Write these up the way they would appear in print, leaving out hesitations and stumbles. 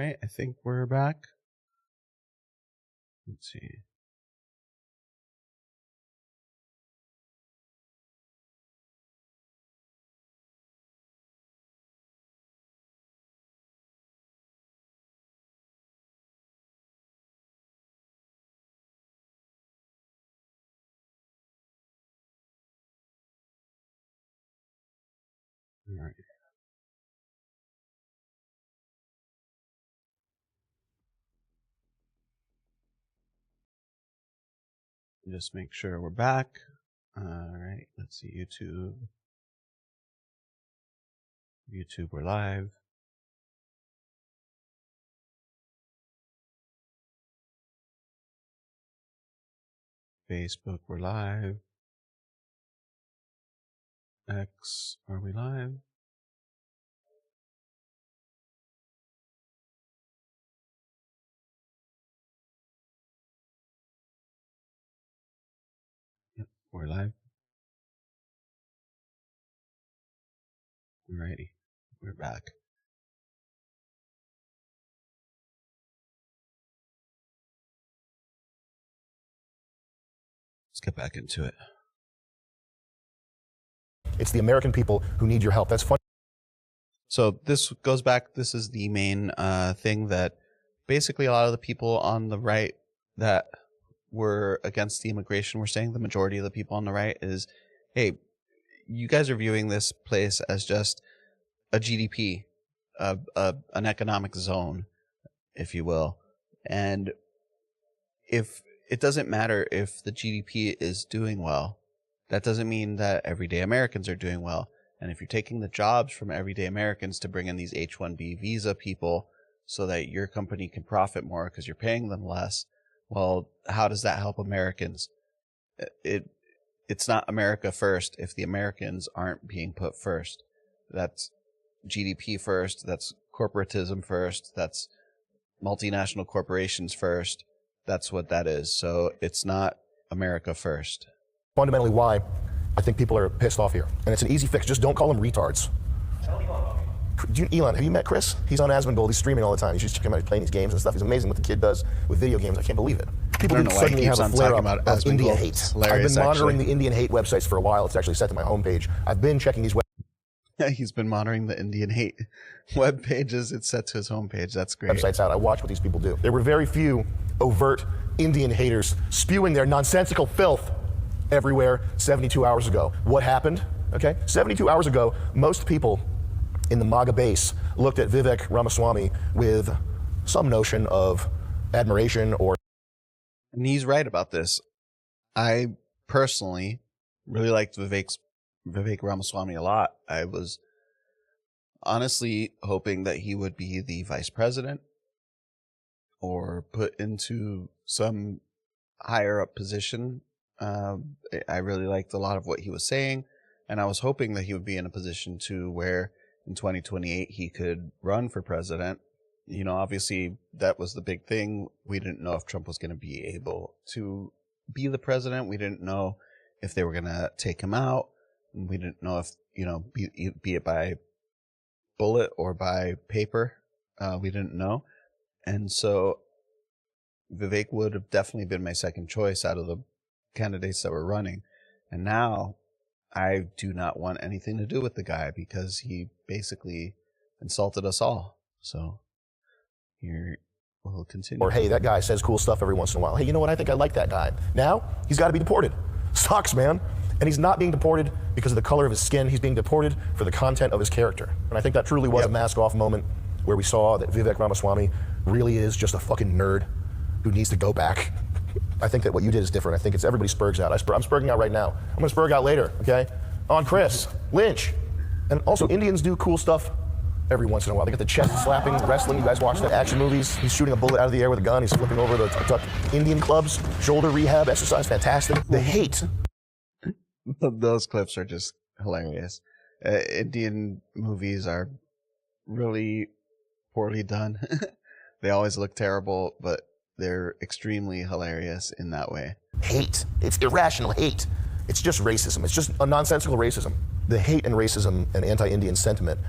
right, I think we're back. Let's see. All right. Just make sure we're back. All right, let's see, YouTube. YouTube, we're live. Facebook, we're live. X, are we live? Yep, we're live. Alrighty, we're back. Let's get back into it. It's the American people who need your help. That's funny. So this goes back, this is the main thing that basically a lot of the people on the right that were against the immigration were saying, the majority of the people on the right is, hey, you guys are viewing this place as just a GDP, an economic zone, if you will. And if it doesn't matter if the GDP is doing well, that doesn't mean that everyday Americans are doing well. And if you're taking the jobs from everyday Americans to bring in these H1B visa people so that your company can profit more because you're paying them less, well, how does that help Americans? It's not America first if the Americans aren't being put first. That's GDP first, that's corporatism first, that's multinational corporations first. That's what that is. So it's not America first. Fundamentally why I think people are pissed off here. And it's an easy fix. Just don't call them retards. Elon, have you met Chris? He's on Asmongold. He's streaming all the time. You should check him out. He's playing these games and stuff. He's amazing what the kid does with video games. I can't believe it. People do suddenly have a flare-up of Indian hate. I've been monitoring the Indian hate websites for a while. It's actually set to my homepage. I've been checking these websites. He's been monitoring the Indian hate web pages. It's set to his homepage. That's great. Websites out. I watch what these people do. There were very few overt Indian haters spewing their nonsensical filth everywhere 72 hours ago. What happened? Okay, 72 hours ago, most people in the MAGA base looked at Vivek Ramaswamy with some notion of admiration or... And he's right about this. I personally really liked Vivek Ramaswamy a lot. I was honestly hoping that he would be the vice president or put into some higher up position. I really liked a lot of what he was saying, and I was hoping that he would be in a position to where in 2028 he could run for president. You know, obviously that was the big thing. We didn't know if Trump was going to be able to be the president. We didn't know if they were going to take him out. We didn't know if, you know, be it by bullet or by paper. We didn't know. And so Vivek would have definitely been my second choice out of the candidates that were running. And now I do not want anything to do with the guy because he basically insulted us all. So here we'll continue. Or, hey, that guy says cool stuff every once in a while. Hey, you know what? I think I like that guy. Now he's got to be deported. Sucks, man. And he's not being deported because of the color of his skin. He's being deported for the content of his character. And I think that truly was a mask-off moment where we saw that Vivek Ramaswamy really is just a fucking nerd who needs to go back. I think that what you did is different. I think it's everybody spurgs out. I'm spurging out right now. I'm going to spurg out later, okay? On Chris, Lynch. And also, Indians do cool stuff every once in a while. They got the chest slapping, wrestling. You guys watch the action movies. He's shooting a bullet out of the air with a gun. He's flipping over the Indian clubs, shoulder rehab, exercise, fantastic. The hate. Those clips are just hilarious. Indian movies are really poorly done. They always look terrible, but they're extremely hilarious in that way. Hate. It's irrational hate. It's just racism. It's just a nonsensical racism. The hate and racism and anti-Indian sentiment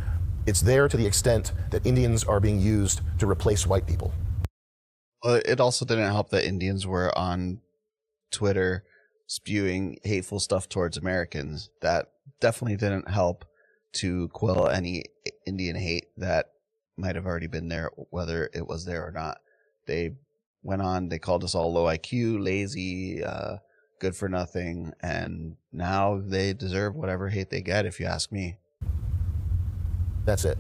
It's there to the extent that Indians are being used to replace white people. Well, it also didn't help that Indians were on Twitter spewing hateful stuff towards Americans. That definitely didn't help to quell any Indian hate that might have already been there, whether it was there or not. They went on, they called us all low IQ, lazy, good for nothing, and now they deserve whatever hate they get, if you ask me. That's it.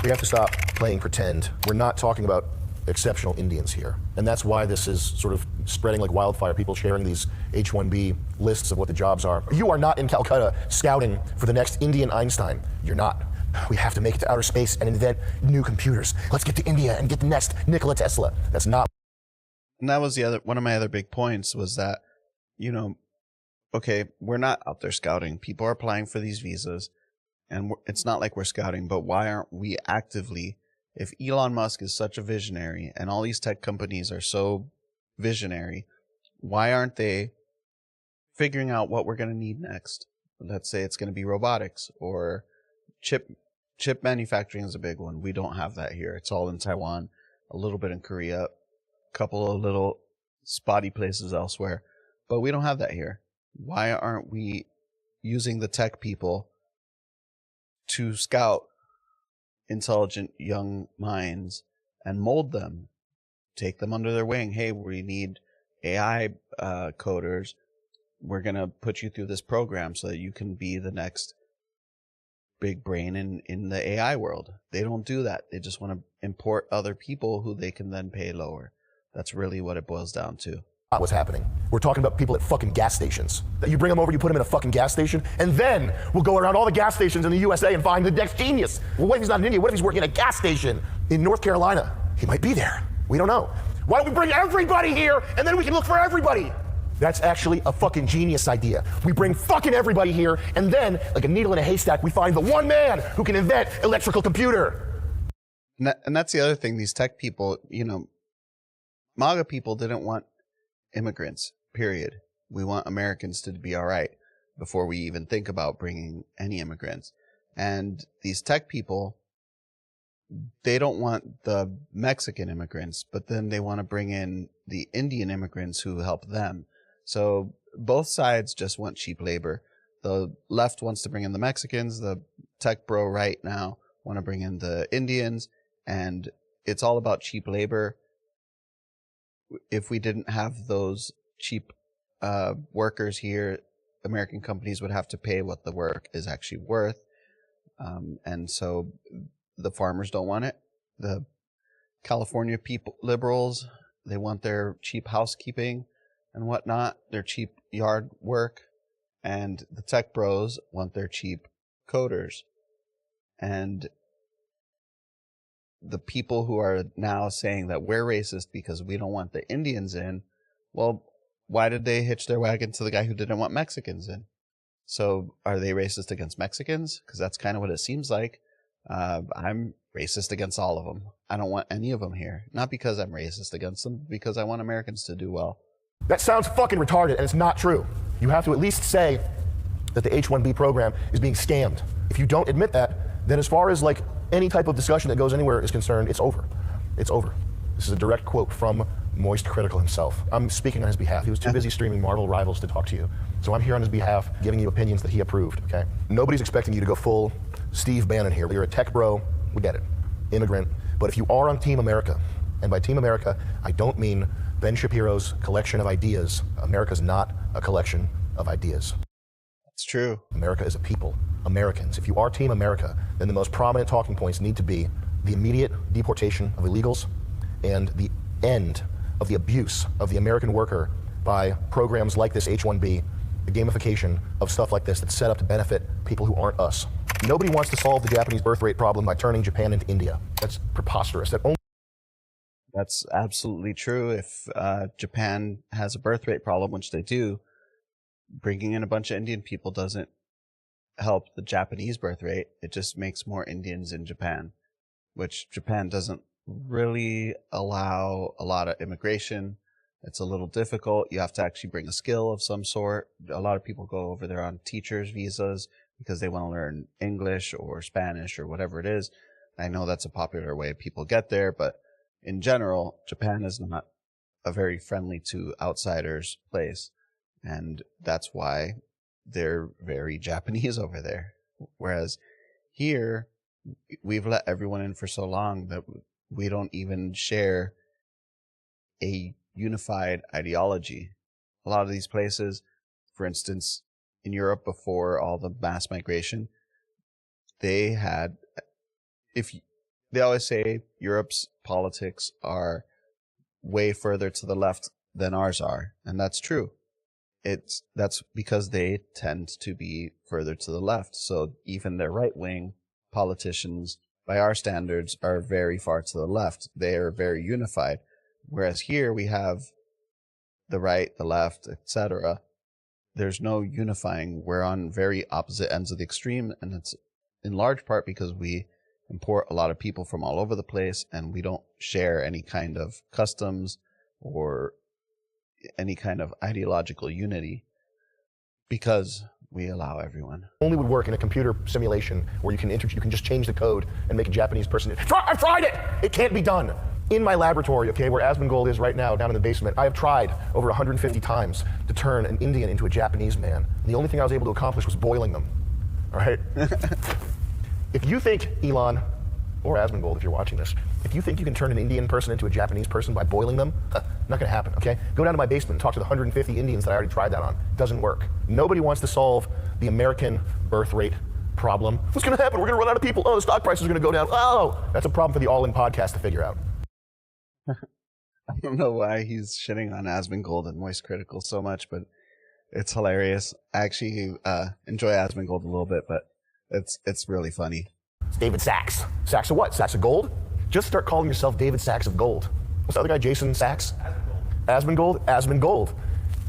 We have to stop playing pretend. We're not talking about exceptional Indians here. And that's why this is sort of spreading like wildfire, people sharing these H1B lists of what the jobs are. You are not in Calcutta scouting for the next Indian Einstein. You're not. We have to make it to outer space and invent new computers. Let's get to India and get the next Nikola Tesla. That's not. And that was one of my other big points was that, you know, okay, we're not out there scouting. People are applying for these visas, and it's not like we're scouting, but why aren't we actively, if Elon Musk is such a visionary and all these tech companies are so visionary, why aren't they figuring out what we're going to need next? Let's say it's going to be robotics or chip manufacturing is a big one. We don't have that here. It's all in Taiwan, a little bit in Korea, a couple of little spotty places elsewhere, but we don't have that here. Why aren't we using the tech people to scout intelligent young minds and mold them, take them under their wing? Hey, we need AI coders. We're going to put you through this program so that you can be the next big brain in the AI world. They don't do that. They just want to import other people who they can then pay lower. That's really what it boils down to. What's happening. We're talking about people at fucking gas stations. You bring them over, you put them in a fucking gas station, and then we'll go around all the gas stations in the USA and find the next genius. Well, what if he's not in India? What if he's working at a gas station in North Carolina? He might be there. We don't know. Why don't we bring everybody here, and then we can look for everybody? That's actually a fucking genius idea. We bring fucking everybody here, and then, like a needle in a haystack, we find the one man who can invent electrical computer. And that's the other thing. These tech people, you know, MAGA people didn't want immigrants, period. We want Americans to be all right before we even think about bringing any immigrants. And these tech people, they don't want the Mexican immigrants, but then they want to bring in the Indian immigrants who help them. So both sides just want cheap labor. The left wants to bring in the Mexicans, the tech bro right now want to bring in the Indians, and it's all about cheap labor. If we didn't have those cheap workers here, American companies would have to pay what the work is actually worth. And so the farmers don't want it. The California people, liberals, they want their cheap housekeeping and whatnot, their cheap yard work. And the tech bros want their cheap coders. And the people who are now saying that we're racist because we don't want the Indians in, well, why did they hitch their wagon to the guy who didn't want Mexicans in? So are they racist against Mexicans? Because that's kind of what it seems like. I'm racist against all of them. I don't want any of them here. Not because I'm racist against them, because I want Americans to do well. That sounds fucking retarded, and it's not true. You have to at least say that the H1B program is being scammed. If you don't admit that, then as far as like any type of discussion that goes anywhere is concerned, it's over. It's over. This is a direct quote from Moist Critical himself. I'm speaking on his behalf. He was too busy streaming Marvel Rivals to talk to you. So I'm here on his behalf, giving you opinions that he approved, okay? Nobody's expecting you to go full Steve Bannon here. You're a tech bro, we get it. Immigrant. But if you are on Team America, and by Team America, I don't mean Ben Shapiro's collection of ideas. America's not a collection of ideas. It's true. America is a people. Americans. If you are Team America, then the most prominent talking points need to be the immediate deportation of illegals and the end of the abuse of the American worker by programs like this H1B, the gamification of stuff like this that's set up to benefit people who aren't us. Nobody wants to solve the Japanese birth rate problem by turning Japan into India. That's preposterous. That's absolutely true. If Japan has a birth rate problem, which they do, bringing in a bunch of Indian people doesn't help the Japanese birth rate. It just makes more Indians in Japan, which Japan doesn't really allow a lot of immigration. It's a little difficult. You have to actually bring a skill of some sort. A lot of people go over there on teachers' visas, because they want to learn English or Spanish or whatever it is. I know that's a popular way people get there, but in general, Japan is not a very friendly to outsiders place. And that's why they're very Japanese over there. Whereas here, we've let everyone in for so long that we don't even share a unified ideology. A lot of these places, for instance, in Europe before all the mass migration, they had, they always say Europe's politics are way further to the left than ours are, and that's true. That's because they tend to be further to the left. So even their right-wing politicians, by our standards, are very far to the left. They are very unified. Whereas here we have the right, the left, etc. There's no unifying. We're on very opposite ends of the extreme, and it's in large part because we import a lot of people from all over the place, and we don't share any kind of customs or any kind of ideological unity because we allow everyone. Only would work in a computer simulation where you can just change the code and make a Japanese person. I tried it! It can't be done. In my laboratory, okay, where Asmongold is right now, down in the basement, I have tried over 150 times to turn an Indian into a Japanese man. And the only thing I was able to accomplish was boiling them. All right? If you think, Elon, or Asmongold if you're watching this, if you think you can turn an Indian person into a Japanese person by boiling them, not gonna happen, okay? Go down to my basement and talk to the 150 Indians that I already tried that on. Doesn't work. Nobody wants to solve the American birth rate problem. What's gonna happen? We're gonna run out of people. Oh, the stock price is gonna go down. Oh, that's a problem for the All In podcast to figure out. I don't know why he's shitting on Asmongold and Moist Critical so much, but it's hilarious. I actually enjoy Asmongold a little bit, but it's really funny. It's David Sachs. Sachs of what? Sachs of gold? Just start calling yourself David Sachs of gold. What's the other guy? Jason Sachs? Asmongold. Asmongold.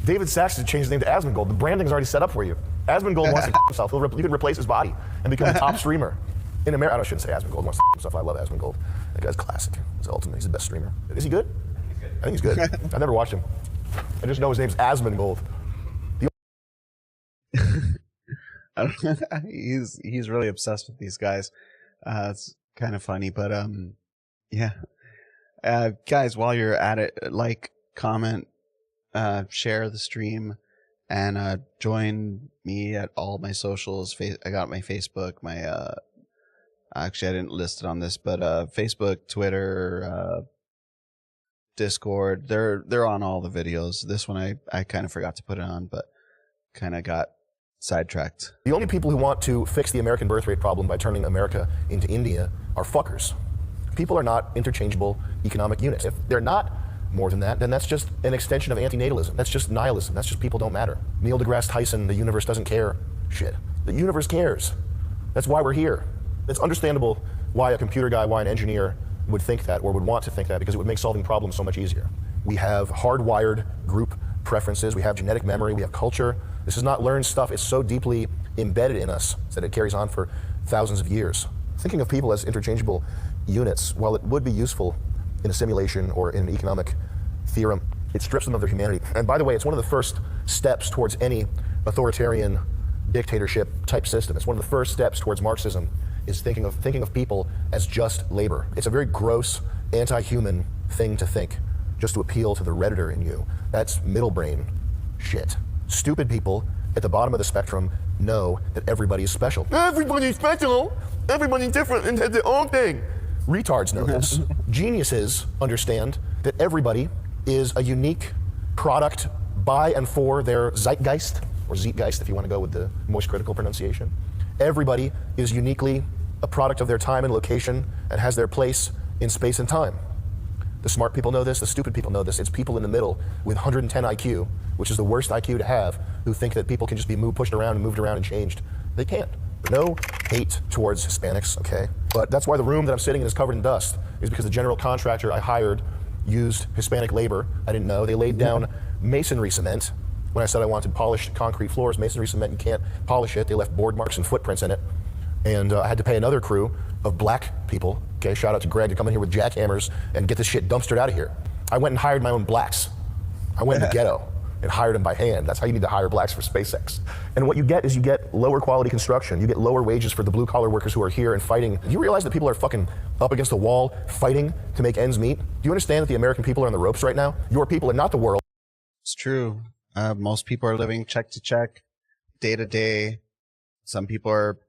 David Sachs has changed his name to Asmongold. The branding's already set up for you. Asmongold wants to himself. You can replace his body and become the top streamer in America. I shouldn't say Asmongold wants to himself. I love Asmongold. That guy's classic. He's ultimate. He's the best streamer. Is he good? He's good. I think he's good. I've never watched him. I just know his name's Asmongold. I don't know. He's really obsessed with these guys. It's kind of funny, but yeah. Guys, while you're at it, like, comment, share the stream, and join me at all my socials. I got my Facebook, my actually I didn't list it on this, but Facebook, Twitter, Discord. They're on all the videos. This one I kind of forgot to put it on, but kind of got sidetracked. The only people who want to fix the American birth rate problem by turning America into India are fuckers. People are not interchangeable economic units. If they're not more than that, then that's just an extension of antinatalism. That's just nihilism. That's just people don't matter. Neil deGrasse Tyson, the universe doesn't care. Shit. The universe cares. That's why we're here. It's understandable why a computer guy, why an engineer would think that or would want to think that, because it would make solving problems so much easier. We have hardwired group preferences. We have genetic memory. We have culture. This is not learned stuff. It's so deeply embedded in us that it carries on for thousands of years. Thinking of people as interchangeable units, while it would be useful in a simulation or in an economic theorem, it strips them of their humanity. And by the way, it's one of the first steps towards any authoritarian dictatorship type system. It's one of the first steps towards Marxism, is thinking of people as just labor. It's a very gross, anti-human thing to think, just to appeal to the Redditor in you. That's middle brain shit. Stupid people at the bottom of the spectrum know that everybody is special. Everybody's special! Everybody's different and has their own thing. Retards know this. Geniuses understand that everybody is a unique product by and for their zeitgeist, or Zeitgeist if you want to go with the Moist Critical pronunciation. Everybody is uniquely a product of their time and location and has their place in space and time. The smart people know this, the stupid people know this. It's people in the middle with 110 IQ, which is the worst IQ to have, who think that people can just be pushed around and moved around and changed. They can't. No hate towards Hispanics, okay? But that's why the room that I'm sitting in is covered in dust, is because the general contractor I hired used Hispanic labor. I didn't know. They laid down masonry cement. When I said I wanted polished concrete floors, masonry cement, you can't polish it. They left board marks and footprints in it. And I had to pay another crew of black people, okay, shout out to Greg, to come in here with jackhammers and get this shit dumpstered out of here. I went and hired my own blacks. I went in the ghetto. and hired them by hand. That's how you need to hire blacks for SpaceX. And what you get is you get lower quality construction. You get lower wages for the blue collar workers who are here and fighting. Do you realize that people are fucking up against the wall fighting to make ends meet? Do you understand that the American people are on the ropes right now? Your people are not the world. It's true. Most people are living check to check, day to day. Some people are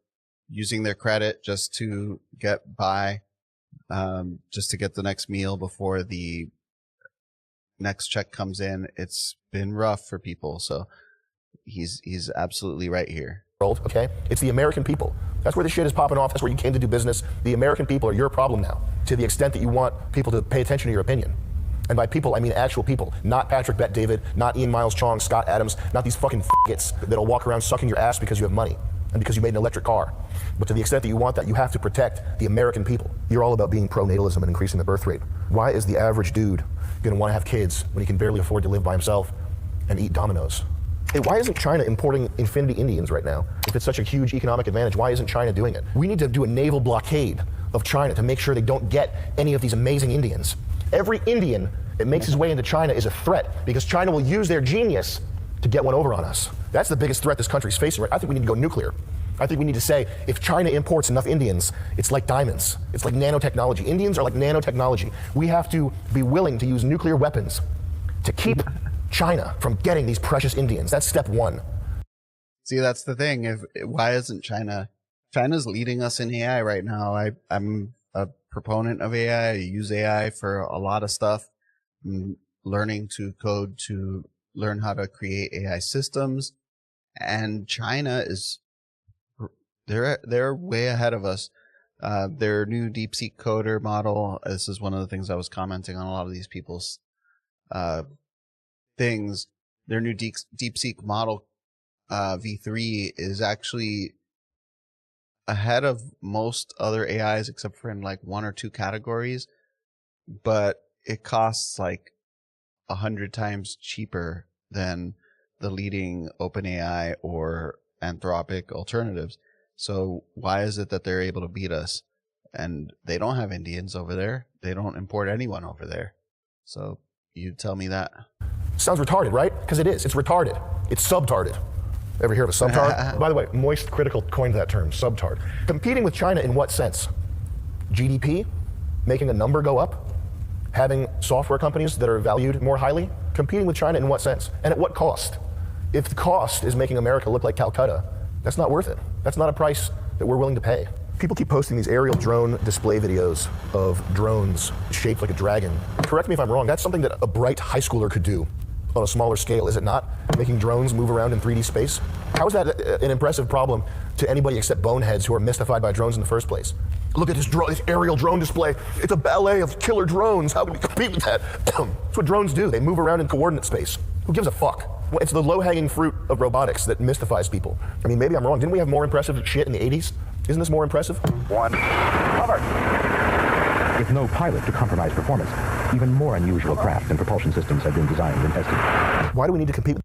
using their credit just to get by, just to get the next meal before the next check comes in. It's been rough for people. So he's absolutely right here. Okay? It's the American people. That's where the shit is popping off. That's where you came to do business. The American people are your problem now, to the extent that you want people to pay attention to your opinion. And by people, I mean actual people, not Patrick Bet-David, not Ian Miles Chong, Scott Adams, not these fucking faggots that'll walk around sucking your ass because you have money and because you made an electric car. But to the extent that you want that, you have to protect the American people. You're all about being pro-natalism and increasing the birth rate. Why is the average dude gonna want to have kids when he can barely afford to live by himself and eat Domino's? Hey, why isn't China importing Infinity Indians right now? If it's such a huge economic advantage, why isn't China doing it? We need to do a naval blockade of China to make sure they don't get any of these amazing Indians. Every Indian that makes his way into China is a threat because China will use their genius to get one over on us. That's the biggest threat this country's facing, right? I think we need to go nuclear. I think we need to say, if China imports enough Indians, it's like diamonds. It's like nanotechnology. Indians are like nanotechnology. We have to be willing to use nuclear weapons to keep China from getting these precious Indians. That's step one. See, that's the thing. Why isn't China? China's leading us in AI right now. I'm a proponent of AI. I use AI for a lot of stuff. I'm learning to code to learn how to create AI systems. And China is, they're way ahead of us. Their new DeepSeek coder model, this is one of the things I was commenting on a lot of these people's things. Their new DeepSeek model V3 is actually ahead of most other AIs except for in like one or two categories, but it costs like 100 times cheaper than the leading OpenAI or Anthropic alternatives. So why is it that they're able to beat us? And they don't have Indians over there. They don't import anyone over there. So you tell me that. Sounds retarded, right? Because it is. It's retarded. It's subtarded. Ever hear of a subtard? By the way, Moist Critical coined that term, subtard. Competing with China in what sense? GDP? Making a number go up? Having software companies that are valued more highly? Competing with China in what sense? And at what cost? If the cost is making America look like Calcutta, that's not worth it. That's not a price that we're willing to pay. People keep posting these aerial drone display videos of drones shaped like a dragon. Correct me if I'm wrong, that's something that a bright high schooler could do on a smaller scale, is it not? Making drones move around in 3D space? How is that an impressive problem to anybody except boneheads who are mystified by drones in the first place? Look at this aerial drone display. It's a ballet of killer drones. How can we compete with that? That's what drones do. They move around in coordinate space. Who gives a fuck? Well, it's the low-hanging fruit of robotics that mystifies people. I mean, maybe I'm wrong. Didn't we have more impressive shit in the 80s? Isn't this more impressive? One. Cover. With no pilot to compromise performance, even more unusual craft and propulsion systems have been designed and tested. Why do we need to compete with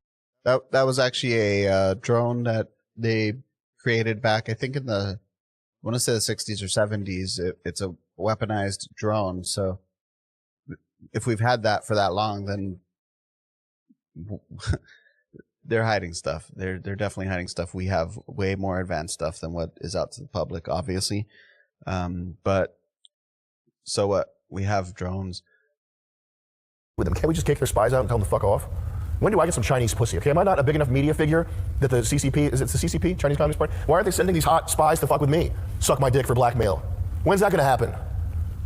that was actually a drone that they created back, I think in the, I want to say the 60s or 70s. It's a weaponized drone. So if we've had that for that long, then they're hiding stuff. They're definitely hiding stuff. We have way more advanced stuff than what is out to the public, obviously. But so what? We have drones. with them? Can't we just kick their spies out and tell them to fuck off? When do I get some Chinese pussy? Okay, am I not a big enough media figure that the CCP, is it the CCP, Chinese Communist Party? Why are they sending these hot spies to fuck with me? Suck my dick for blackmail. When's that gonna happen?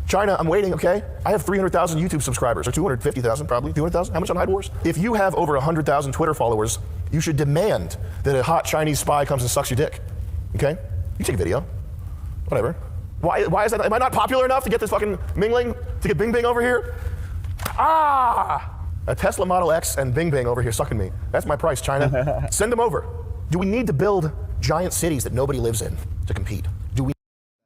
China, I'm waiting, okay? I have 300,000 YouTube subscribers, or 250,000 probably, 200,000? How much on Hyde Wars? If you have over 100,000 Twitter followers, you should demand that a hot Chinese spy comes and sucks your dick, okay? You take a video, whatever. Why is that? Am I not popular enough to get this fucking mingling, to get Bing Bing over here? Ah! A Tesla Model X and Bing Bing over here sucking me. That's my price, China. Send them over. Do we need to build giant cities that nobody lives in to compete? Do we?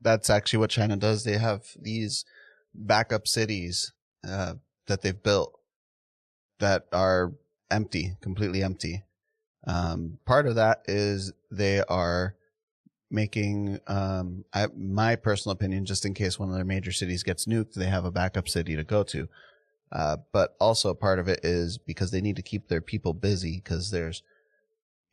That's actually what China does. They have these backup cities that they've built that are empty, completely empty. Part of that is they are making, my personal opinion, just in case one of their major cities gets nuked, they have a backup city to go to. But also part of it is because they need to keep their people busy because there's,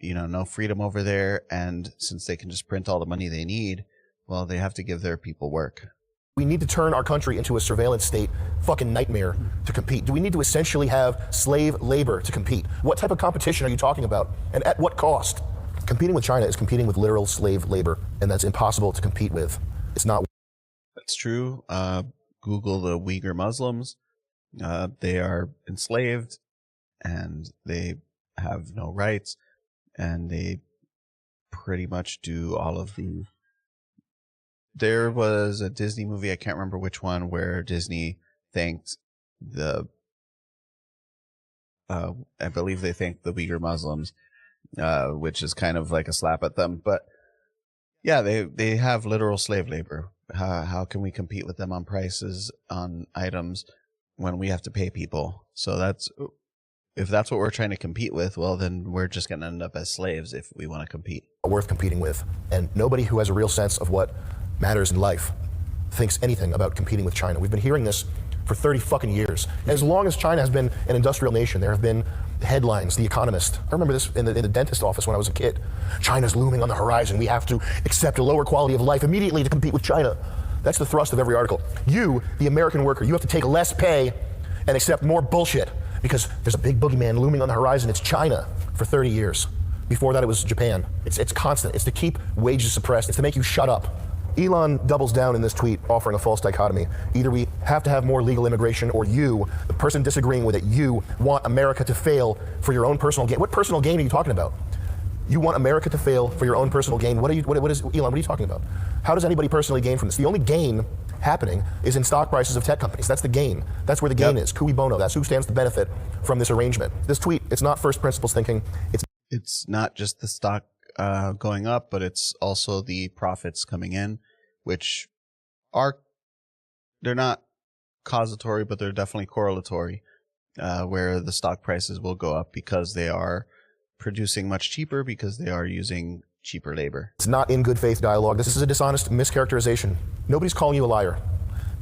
no freedom over there. And since they can just print all the money they need, well, they have to give their people work. We need to turn our country into a surveillance state fucking nightmare to compete. Do we need to essentially have slave labor to compete? What type of competition are you talking about? And at what cost? Competing with China is competing with literal slave labor, and that's impossible to compete with. It's not. That's true. Google the Uyghur Muslims. They are enslaved and they have no rights, and they pretty much do all of the... There was a Disney movie, I can't remember which one, where Disney thanked the... I believe they thanked the Uyghur Muslims, which is kind of like a slap at them. But yeah, they have literal slave labor. How can we compete with them on prices, on items, when we have to pay people? So if that's what we're trying to compete with, well, then we're just going to end up as slaves if we want to compete. Worth competing with. And nobody who has a real sense of what matters in life thinks anything about competing with China. We've been hearing this for 30 fucking years. As long as China has been an industrial nation, there have been headlines, The Economist. I remember this in the dentist office when I was a kid. China's looming on the horizon. We have to accept a lower quality of life immediately to compete with China. That's the thrust of every article. You, the American worker, you have to take less pay and accept more bullshit because there's a big boogeyman looming on the horizon. It's China for 30 years. Before that, it was Japan. It's constant. It's to keep wages suppressed. It's to make you shut up. Elon doubles down in this tweet, offering a false dichotomy. Either we have to have more legal immigration, or you, the person disagreeing with it, you want America to fail for your own personal gain. What personal gain are you talking about? You want America to fail for your own personal gain. What is Elon, what are you talking about? How does anybody personally gain from this? The only gain happening is in stock prices of tech companies. That's the gain. That's where the gain is. Cui bono. That's who stands to benefit from this arrangement. This tweet, it's not first principles thinking. It's not just the stock going up, but it's also the profits coming in, which they're not causatory, but they're definitely correlatory, where the stock prices will go up because they are producing much cheaper, because they are using cheaper labor. It's not in good faith dialogue. This is a dishonest mischaracterization. Nobody's calling you a liar.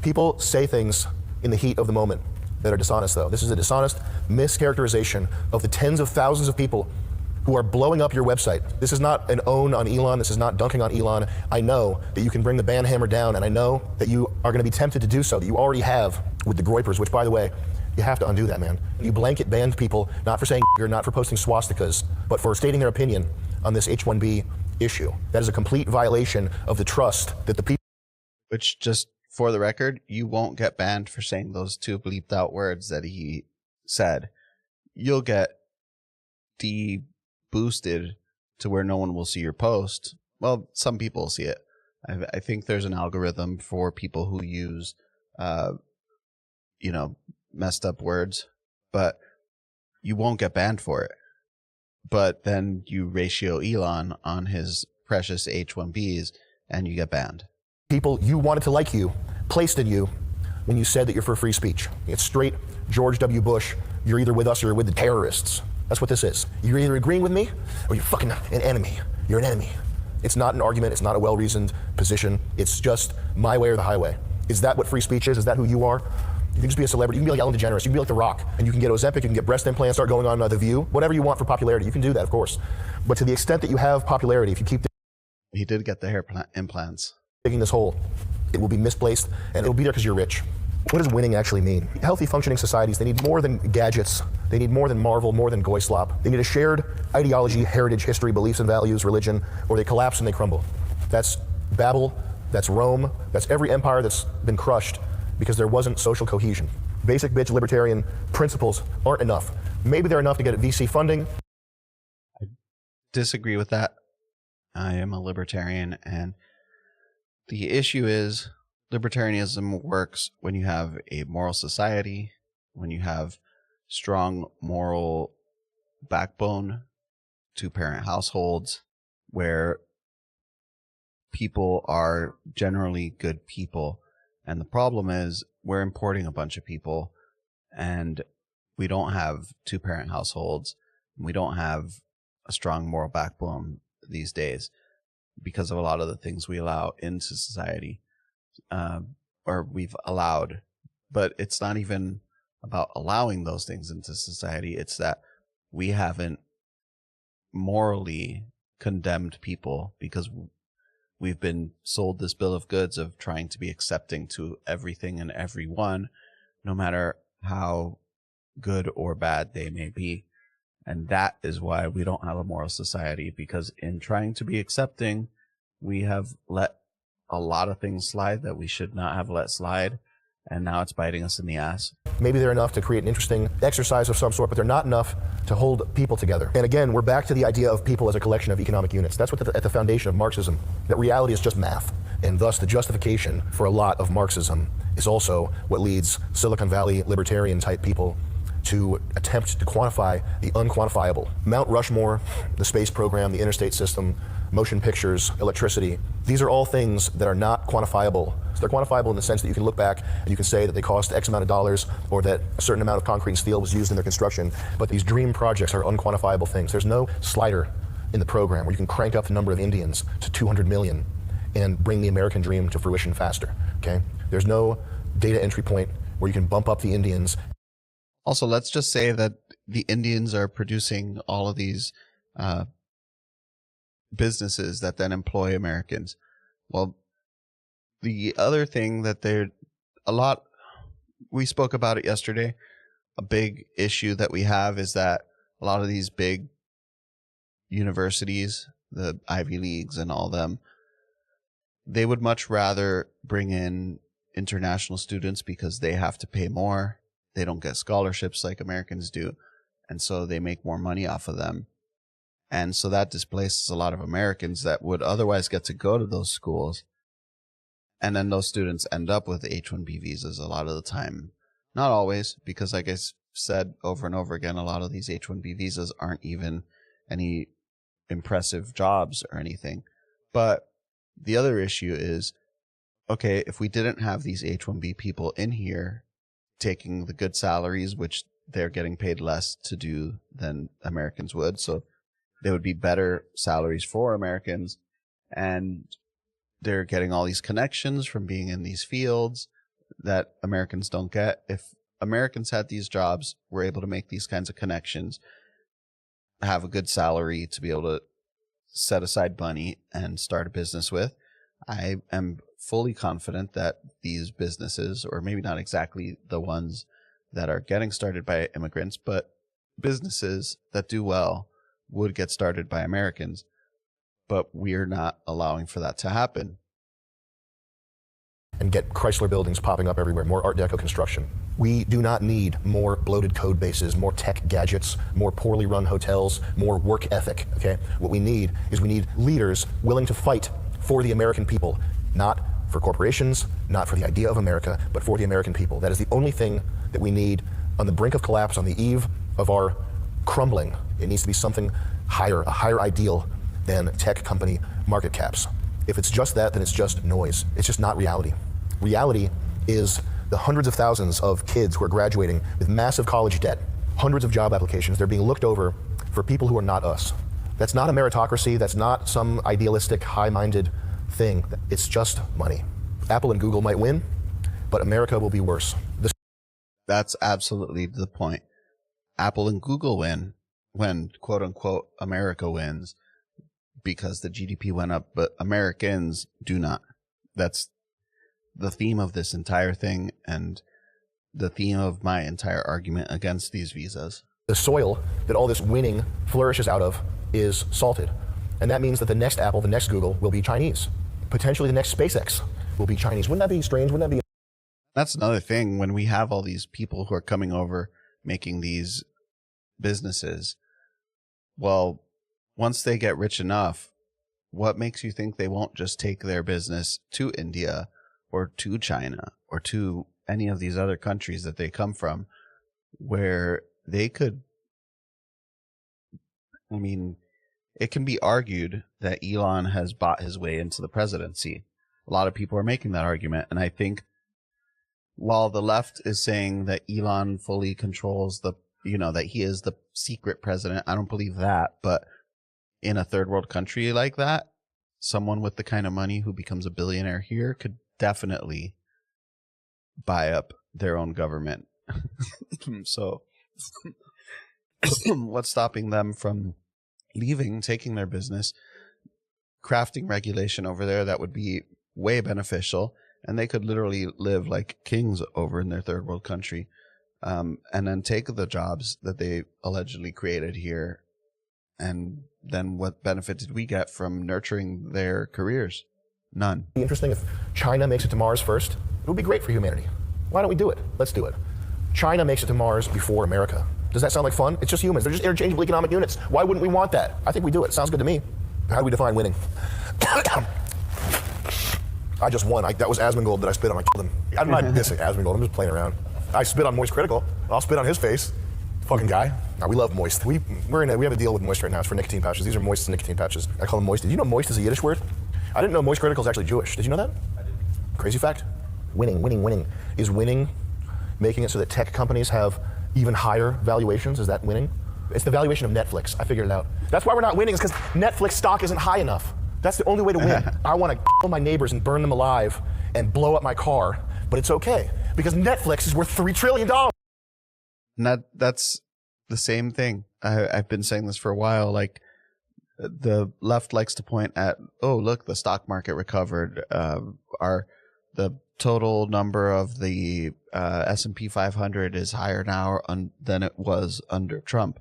People say things in the heat of the moment that are dishonest, though. This is a dishonest mischaracterization of the tens of thousands of people who are blowing up your website. This is not an own on Elon. This is not dunking on Elon. I know that you can bring the ban hammer down, and I know that you are going to be tempted to do so, that you already have with the Groypers, which, by the way, you have to undo that, man. You blanket banned people, not for saying or not for posting swastikas, but for stating their opinion on this H1B issue. That is a complete violation of the trust that the people... Which, just for the record, you won't get banned for saying those two bleeped out words that he said. You'll get boosted to where no one will see your post. Well, some people will see it. I think there's an algorithm for people who use, messed up words, but you won't get banned for it. But then you ratio Elon on his precious H1Bs and you get banned. People you wanted to like you placed in you when you said that you're for free speech. It's straight George W. Bush. You're either with us or you're with the terrorists. That's what this is. You're either agreeing with me or you're fucking an enemy. You're an enemy. It's not an argument. It's not a well-reasoned position. It's just my way or the highway. Is that what free speech is? Is that who you are? You can just be a celebrity. You can be like Ellen DeGeneres. You can be like The Rock. And you can get Ozempic. You can get breast implants, start going on The View. Whatever you want for popularity. You can do that, of course. But to the extent that you have popularity, if you keep... He did get the hair implants. Digging this hole, it will be misplaced, and it'll be there because you're rich. What does winning actually mean? Healthy, functioning societies, they need more than gadgets. They need more than Marvel, more than Goyslop. They need a shared ideology, heritage, history, beliefs and values, religion, or they collapse and they crumble. That's Babel, that's Rome, that's every empire that's been crushed because there wasn't social cohesion. Basic bitch libertarian principles aren't enough. Maybe they're enough to get VC funding. I disagree with that. I am a libertarian, and the issue is libertarianism works when you have a moral society, when you have strong moral backbone, two-parent households, where people are generally good people. And the problem is we're importing a bunch of people, and we don't have two-parent households. We don't have a strong moral backbone these days because of a lot of the things we allow into society. Or we've allowed, but it's not even about allowing those things into society. It's that we haven't morally condemned people because we've been sold this bill of goods of trying to be accepting to everything and everyone, no matter how good or bad they may be. And that is why we don't have a moral society, because in trying to be accepting, we have let a lot of things slide that we should not have let slide. And now it's biting us in the ass. Maybe they're enough to create an interesting exercise of some sort, but they're not enough to hold people together. And again, we're back to the idea of people as a collection of economic units. That's what at the foundation of Marxism, that reality is just math. And thus the justification for a lot of Marxism is also what leads Silicon Valley libertarian type people to attempt to quantify the unquantifiable. Mount Rushmore, the space program, the interstate system, motion pictures, electricity, these are all things that are not quantifiable. So they're quantifiable in the sense that you can look back and you can say that they cost X amount of dollars or that a certain amount of concrete and steel was used in their construction, but these dream projects are unquantifiable things. There's no slider in the program where you can crank up the number of Indians to 200 million and bring the American dream to fruition faster, okay? There's no data entry point where you can bump up the Indians. Also, let's just say that the Indians are producing all of these businesses that then employ Americans. Well, the other thing that we spoke about it yesterday, a big issue that we have is that a lot of these big universities, the Ivy Leagues and all them, they would much rather bring in international students because they have to pay more. They don't get scholarships like Americans do, and so they make more money off of them. And so that displaces a lot of Americans that would otherwise get to go to those schools. And then those students end up with H1B visas a lot of the time. Not always, because like I said over and over again, a lot of these H1B visas aren't even any impressive jobs or anything. But the other issue is, okay, if we didn't have these H1B people in here taking the good salaries, which they're getting paid less to do than Americans would, so there would be better salaries for Americans, and they're getting all these connections from being in these fields that Americans don't get. If Americans had these jobs, were able to make these kinds of connections, have a good salary to be able to set aside money and start a business with, I am fully confident that these businesses, or maybe not exactly the ones that are getting started by immigrants, but businesses that do well would get started by Americans. But we're not allowing for that to happen. And get Chrysler buildings popping up everywhere, more Art Deco construction. We do not need more bloated code bases, more tech gadgets, more poorly run hotels, more work ethic, okay? What we need is leaders willing to fight for the American people, not for corporations, not for the idea of America, but for the American people. That is the only thing that we need on the brink of collapse, on the eve of our crumbling. It needs to be something higher, a higher ideal than tech company market caps. If it's just that, then it's just noise. It's just not reality. Reality is the hundreds of thousands of kids who are graduating with massive college debt, hundreds of job applications. They're being looked over for people who are not us. That's not a meritocracy. That's not some idealistic, high-minded thing. It's just money. Apple and Google might win, but America will be worse. That's absolutely the point. Apple and Google win when, quote unquote, America wins because the GDP went up, but Americans do not. That's the theme of this entire thing and the theme of my entire argument against these visas. The soil that all this winning flourishes out of is salted. And that means that the next Apple, the next Google will be Chinese. Potentially the next SpaceX will be Chinese. Wouldn't that be strange? Wouldn't that be? That's another thing. When we have all these people who are coming over making these businesses, well, once they get rich enough, what makes you think they won't just take their business to India or to China or to any of these other countries that they come from, where they could, I mean, it can be argued that Elon has bought his way into the presidency. A lot of people are making that argument. And I think while the left is saying that Elon fully controls the, that he is the secret president, I don't believe that. But in a third world country like that, someone with the kind of money who becomes a billionaire here could definitely buy up their own government So what's stopping them from leaving, taking their business, crafting regulation over there that would be way beneficial, and they could literally live like kings over in their third world country, and then take the jobs that they allegedly created here. And then what benefit did we get from nurturing their careers? None. It'd be interesting if China makes it to Mars first. It would be great for humanity. Why don't we do it? Let's do it. China makes it to Mars before America. Does that sound like fun? It's just humans. They're just interchangeable economic units. Why wouldn't we want that? I think we do it. Sounds good to me. How do we define winning? I just won. That was Asmongold that I spit on. I killed him. I'm not dissing Asmongold. I'm just playing around. I spit on Moist Critical. I'll spit on his face. Fucking guy. No, we love Moist. We have a deal with Moist right now. It's for nicotine pouches. These are Moist nicotine pouches. I call them Moist. Did you know Moist is a Yiddish word? I didn't know Moist Critical is actually Jewish. Did you know that? I did. Crazy fact. Winning, winning, winning. Is winning making it so that tech companies have even higher valuations? Is that winning? It's the valuation of Netflix. I figured it out. That's why we're not winning, is because Netflix stock isn't high enough. That's the only way to win. I want to kill my neighbors and burn them alive and blow up my car, but it's okay because Netflix is worth $3 trillion. And that's the same thing. I've been saying this for a while. Like, the left likes to point at, oh, look, the stock market recovered. The total number of the S&P 500 is higher now than it was under Trump.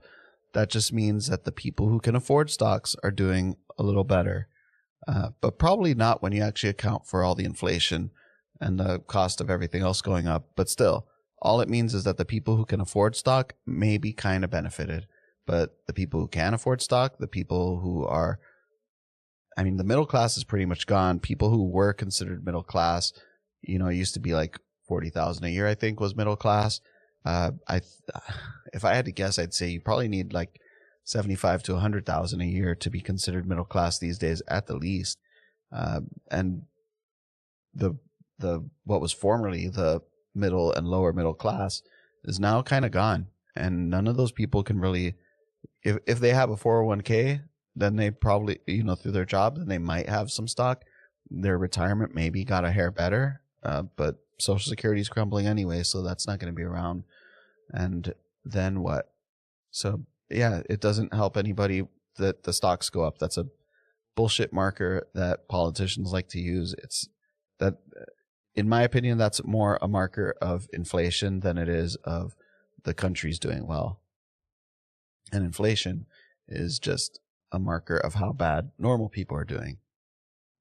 That just means that the people who can afford stocks are doing a little better. But probably not when you actually account for all the inflation and the cost of everything else going up. But still, all it means is that the people who can afford stock may be kind of benefited. But the people who can't afford stock, the people who are, I mean, the middle class is pretty much gone. People who were considered middle class, it used to be like 40,000 a year, I think, was middle class. If I had to guess, I'd say you probably need like 75 to 100,000 a year to be considered middle class these days at the least. And the what was formerly the middle and lower middle class is now kind of gone. And none of those people can really, if they have a 401k, then they probably, through their job, then they might have some stock. Their retirement maybe got a hair better, but Social Security is crumbling anyway, so that's not going to be around. And then what? So yeah, it doesn't help anybody that the stocks go up. That's a bullshit marker that politicians like to use. It's that, in my opinion, that's more a marker of inflation than it is of the country's doing well. And inflation is just a marker of how bad normal people are doing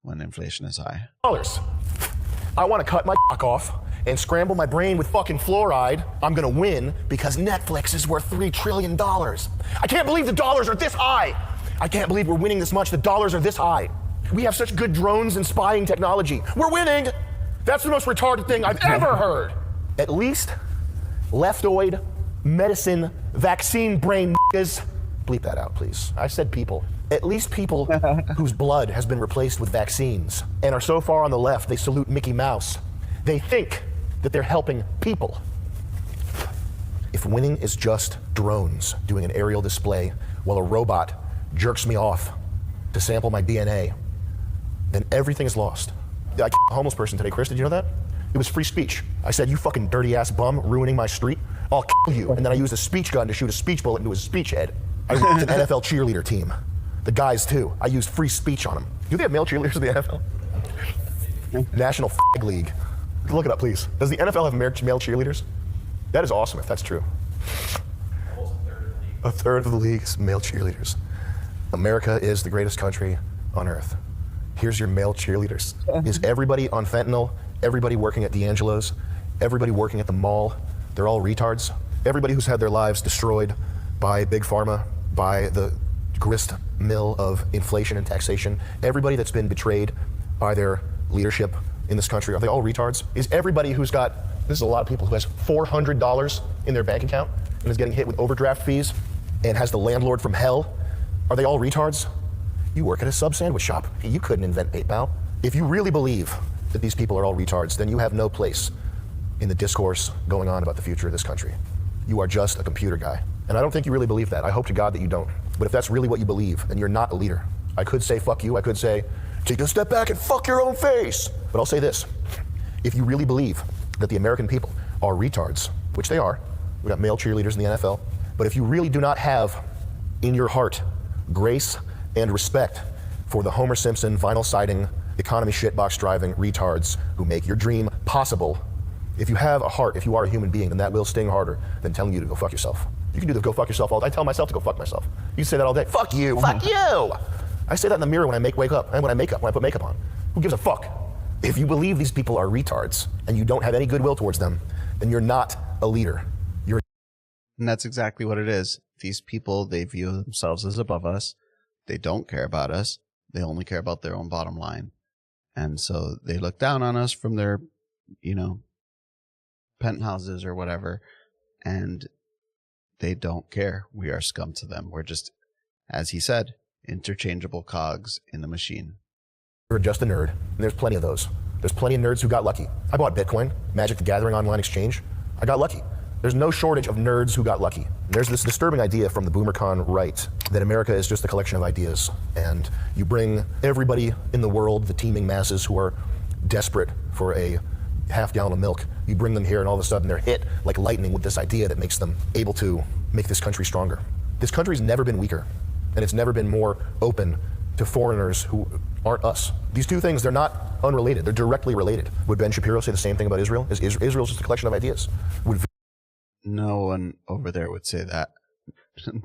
when inflation is high. I want to cut my cock off and scramble my brain with fucking fluoride. I'm going to win because Netflix is worth $3 trillion. I can't believe the dollars are this high. I can't believe we're winning this much. The dollars are this high. We have such good drones and spying technology. We're winning. That's the most retarded thing I've ever heard. At least leftoid medicine vaccine brain niggas. Bleep that out, please. I said people. At least people whose blood has been replaced with vaccines and are so far on the left they salute Mickey Mouse. They think that they're helping people. If winning is just drones doing an aerial display while a robot jerks me off to sample my DNA, then everything is lost. I killed a homeless person today, Chris. Did you know that? It was free speech. I said, you fucking dirty ass bum ruining my street. I'll kill you. And then I used a speech gun to shoot a speech bullet into his speech head. I worked an NFL cheerleader team. The guys too. I used free speech on them. Do they have male cheerleaders in the NFL? National League. Look it up, please. Does the NFL have male cheerleaders? That is awesome if that's true. A third of the league is male cheerleaders. America is the greatest country on earth. Here's your male cheerleaders. Is everybody on fentanyl? Everybody working at D'Angelo's? Everybody working at the mall? They're all retards. Everybody who's had their lives destroyed by Big Pharma, by the grist mill of inflation and taxation, everybody that's been betrayed by their leadership in this country, are they all retards? Is everybody who's got, this is a lot of people, who has $400 in their bank account and is getting hit with overdraft fees and has the landlord from hell, are they all retards? You work at a sub sandwich shop. You couldn't invent PayPal. If you really believe that these people are all retards, then you have no place in the discourse going on about the future of this country. You are just a computer guy. And I don't think you really believe that. I hope to God that you don't. But if that's really what you believe, then you're not a leader. I could say fuck you. I could say take a step back and fuck your own face. But I'll say this. If you really believe that the American people are retards, which they are, we got male cheerleaders in the NFL, but if you really do not have in your heart grace and respect for the Homer Simpson, vinyl siding, economy shitbox driving retards who make your dream possible, if you have a heart, if you are a human being, then that will sting harder than telling you to go fuck yourself. You can do the go fuck yourself all day. I tell myself to go fuck myself. You say that all day. Fuck you, fuck you. I say that in the mirror when I wake up, and when I put makeup on. Who gives a fuck? If you believe these people are retards and you don't have any goodwill towards them, then you're not a leader. And that's exactly what it is. These people, they view themselves as above us. They don't care about us. They only care about their own bottom line. And so they look down on us from their, penthouses or whatever, and they don't care. We are scum to them. We're just, as he said, interchangeable cogs in the machine. You're just a nerd, and there's plenty of those. There's plenty of nerds who got lucky. I bought Bitcoin, Magic the Gathering online exchange. I got lucky. There's no shortage of nerds who got lucky. There's this disturbing idea from the BoomerCon right that America is just a collection of ideas, and you bring everybody in the world, the teeming masses who are desperate for a half gallon of milk, you bring them here and all of a sudden they're hit like lightning with this idea that makes them able to make this country stronger. This country's never been weaker, and it's never been more open to foreigners who aren't us. These two things, they're not unrelated, they're directly related. Would Ben Shapiro say the same thing about Israel? Israel's just a collection of ideas? No one over there would say that.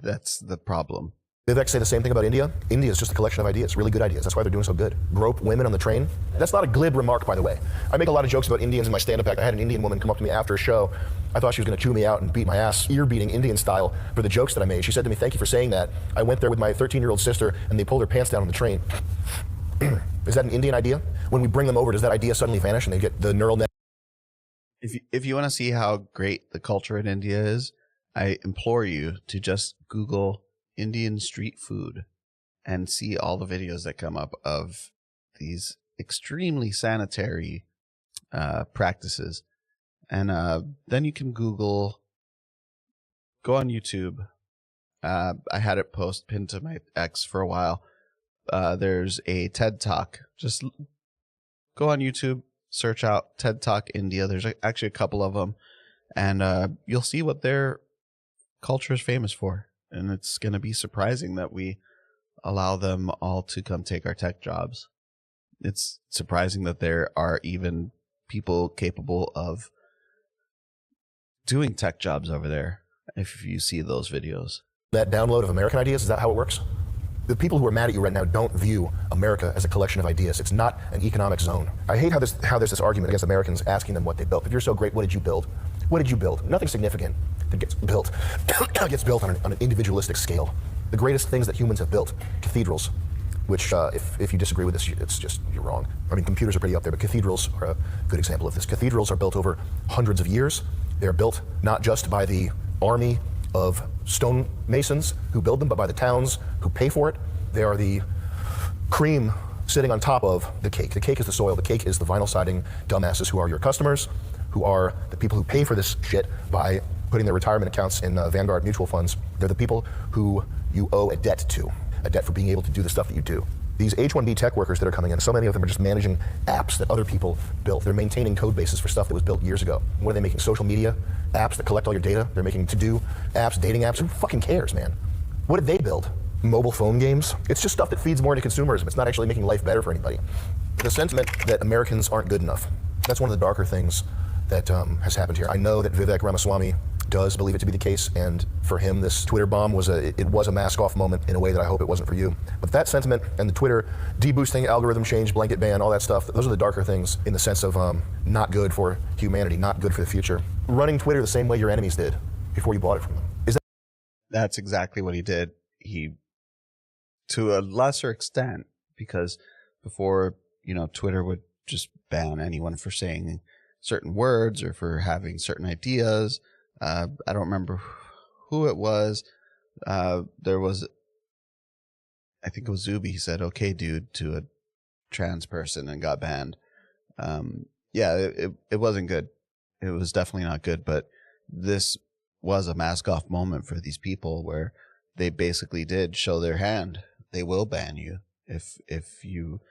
That's the problem. Vivek say the same thing about India? India is just a collection of ideas, really good ideas. That's why they're doing so good. Grope women on the train. That's not a glib remark, by the way. I make a lot of jokes about Indians in my stand-up act. I had an Indian woman come up to me after a show. I thought she was going to chew me out and beat my ass, ear-beating Indian style, for the jokes that I made. She said to me, "Thank you for saying that. I went there with my 13-year-old sister, and they pulled her pants down on the train." Is that an Indian idea? When we bring them over, does that idea suddenly vanish and they get the neural net? If you want to see how great the culture in India is, I implore you to just Google Indian street food and see all the videos that come up of these extremely sanitary practices. And then you can go on YouTube. I had it pinned to my X for a while. There's a TED Talk. Just go on YouTube, search out TED Talk India. There's actually a couple of them, and you'll see what their culture is famous for. And it's going to be surprising that we allow them all to come take our tech jobs. It's surprising that there are even people capable of doing tech jobs over there, if you see those videos. That download of American ideas, is that how it works? The people who are mad at you right now don't view America as a collection of ideas. It's not an economic zone. I hate how there's this argument against Americans asking them what they built. If you're so great, what did you build? What did you build? Nothing significant that gets built gets built on an individualistic scale. The greatest things that humans have built, cathedrals, which if you disagree with this, you're wrong. I mean, computers are pretty up there, but cathedrals are a good example of this. Cathedrals are built over hundreds of years. They're built not just by the army of stone masons who build them, but by the towns who pay for it. They are the cream sitting on top of the cake. The cake is the soil. The cake is the vinyl siding dumbasses who are your customers, who are the people who pay for this shit by putting their retirement accounts in Vanguard mutual funds. They're the people who you owe a debt to, a debt for being able to do the stuff that you do. These H1B tech workers that are coming in, so many of them are just managing apps that other people built. They're maintaining code bases for stuff that was built years ago. What are they making? Social media apps that collect all your data? They're making to-do apps, dating apps. Who fucking cares, man? What did they build? Mobile phone games? It's just stuff that feeds more into consumerism. It's not actually making life better for anybody. The sentiment that Americans aren't good enough, that's one of the darker things that has happened here. I know that Vivek Ramaswamy does believe it to be the case, and for him this Twitter bomb was a mask-off moment in a way that I hope it wasn't for you. But that sentiment and the Twitter deboosting, algorithm change, blanket ban, all that stuff, those are the darker things in the sense of not good for humanity, not good for the future. Running Twitter the same way your enemies did before you bought it from them. That's exactly what he did. He, to a lesser extent, because before, Twitter would just ban anyone for saying certain words or for having certain ideas. I don't remember who it was. There was, I think it was Zuby. He said, "Okay, dude," to a trans person and got banned. It wasn't good. It was definitely not good. But this was a mask-off moment for these people where they basically did show their hand. They will ban you if you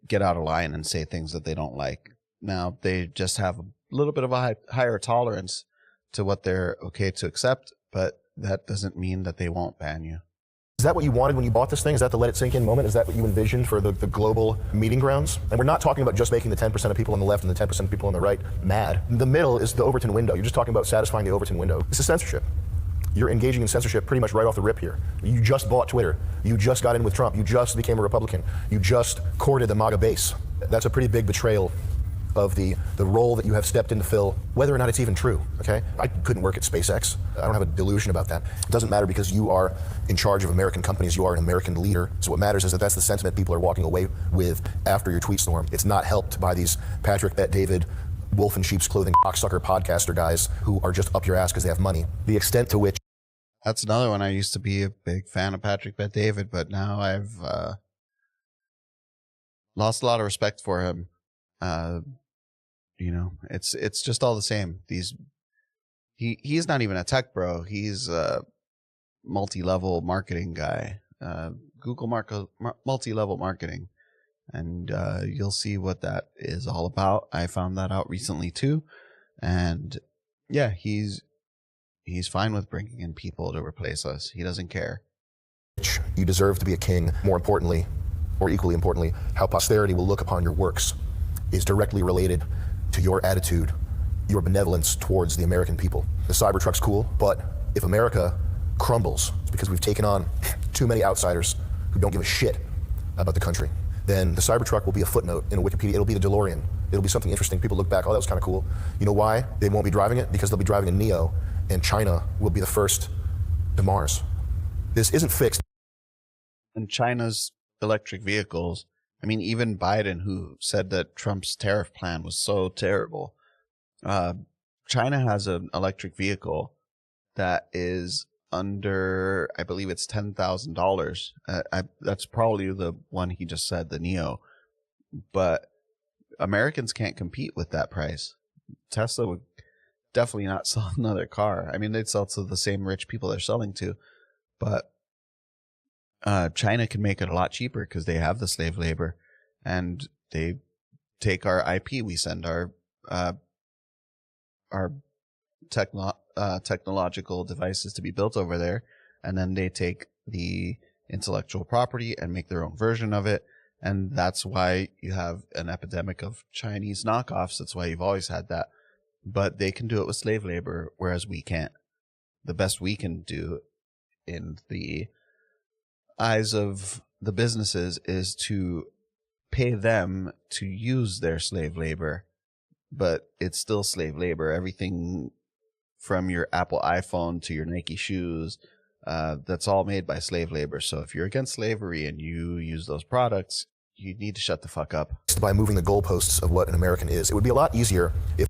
get out of line and say things that they don't like. Now, they just have a little bit of a higher tolerance to what they're okay to accept, but that doesn't mean that they won't ban you. Is that what you wanted when you bought this thing? Is that the let it sink in moment? Is that what you envisioned for the global meeting grounds? And we're not talking about just making the 10% of people on the left and the 10% of people on the right mad. The middle is the Overton window. You're just talking about satisfying the Overton window. This is censorship. You're engaging in censorship pretty much right off the rip here. You just bought Twitter. You just got in with Trump. You just became a Republican. You just courted the MAGA base. That's a pretty big betrayal of the role that you have stepped in to fill, whether or not it's even true, okay? I couldn't work at SpaceX. I don't have a delusion about that. It doesn't matter because you are in charge of American companies. You are an American leader. So what matters is that that's the sentiment people are walking away with after your tweet storm. It's not helped by these Patrick Bet-David, wolf in sheep's clothing, cocksucker podcaster guys who are just up your ass because they have money. The extent to which... That's another one. I used to be a big fan of Patrick Bet-David, but now I've lost a lot of respect for him. You know, it's just all the same. He's not even a tech bro. He's a multi-level marketing guy. Google multi-level marketing, and you'll see what that is all about. I found that out recently too, and yeah, he's fine with bringing in people to replace us. He doesn't care. You deserve to be a king. More importantly, or equally importantly, how posterity will look upon your works is directly related to your attitude, your benevolence towards the American people. The Cybertruck's cool, but if America crumbles, it's because we've taken on too many outsiders who don't give a shit about the country. Then the Cybertruck will be a footnote in a Wikipedia. It'll be the DeLorean. It'll be something interesting. People look back, oh, that was kind of cool. You know why they won't be driving it? Because they'll be driving a Neo, and China will be the first to Mars. This isn't fixed. And China's electric vehicles, I mean, even Biden, who said that Trump's tariff plan was so terrible, China has an electric vehicle that is under, I believe it's $10,000. That's probably the one he just said, the Neo. But Americans can't compete with that price. Tesla would definitely not sell another car. I mean, they'd sell to the same rich people they're selling to, but China can make it a lot cheaper because they have the slave labor, and they take our IP. We send our technological devices to be built over there, and then they take the intellectual property and make their own version of it. And that's why you have an epidemic of Chinese knockoffs. That's why you've always had that. But they can do it with slave labor, whereas we can't. The best we can do in the eyes of the businesses is to pay them to use their slave labor, but it's still slave labor. Everything from your Apple iPhone to your Nike shoes, that's all made by slave labor. So if you're against slavery and you use those products, you need to shut the fuck up. By moving the goalposts of what an American is, it would be a lot easier if...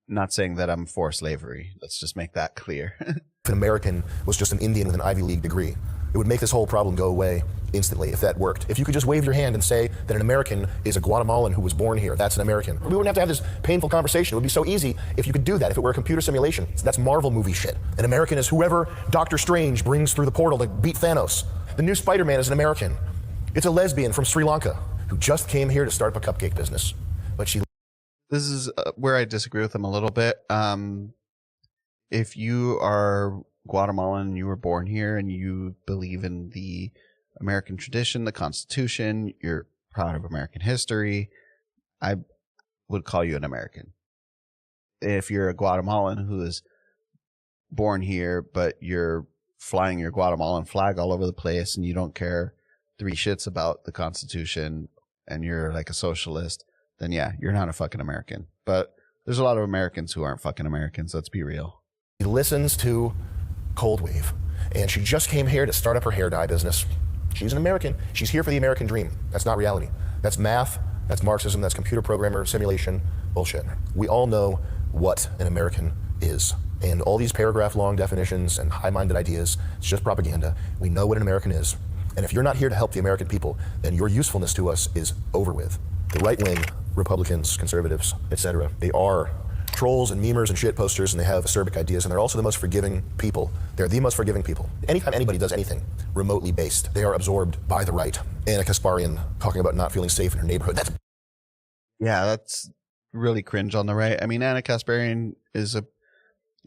Not saying that I'm for slavery. Let's just make that clear. If an American was just an Indian with an Ivy League degree, it would make this whole problem go away instantly if that worked. If you could just wave your hand and say that an American is a Guatemalan who was born here, that's an American. We wouldn't have to have this painful conversation. It would be so easy if you could do that, if it were a computer simulation. That's Marvel movie shit. An American is whoever Doctor Strange brings through the portal to beat Thanos. The new Spider-Man is an American. It's a lesbian from Sri Lanka who just came here to start up a cupcake business. But she... This is where I disagree with him a little bit. If you are Guatemalan, you were born here, and you believe in the American tradition, the Constitution, you're proud of American history, I would call you an American. If you're a Guatemalan who is born here, but you're flying your Guatemalan flag all over the place and you don't care three shits about the Constitution and you're like a socialist, then yeah, you're not a fucking American. But there's a lot of Americans who aren't fucking Americans. Let's be real. He listens to Cold Wave, and she just came here to start up her hair dye business. She's an American. She's here for the American dream. That's not reality. That's math, that's Marxism, that's computer programmer, simulation, bullshit. We all know what an American is. And all these paragraph-long definitions and high-minded ideas, it's just propaganda. We know what an American is. And if you're not here to help the American people, then your usefulness to us is over with. The right wing, Republicans, conservatives, etc., they are trolls and memers and shit posters, and they have acerbic ideas, and they're also the most forgiving people. They're the most forgiving people. Anytime anybody does anything remotely based, they are absorbed by the right. Anna Kasparian talking about not feeling safe in her neighborhood. That's really cringe on the right. I mean, Anna Kasparian is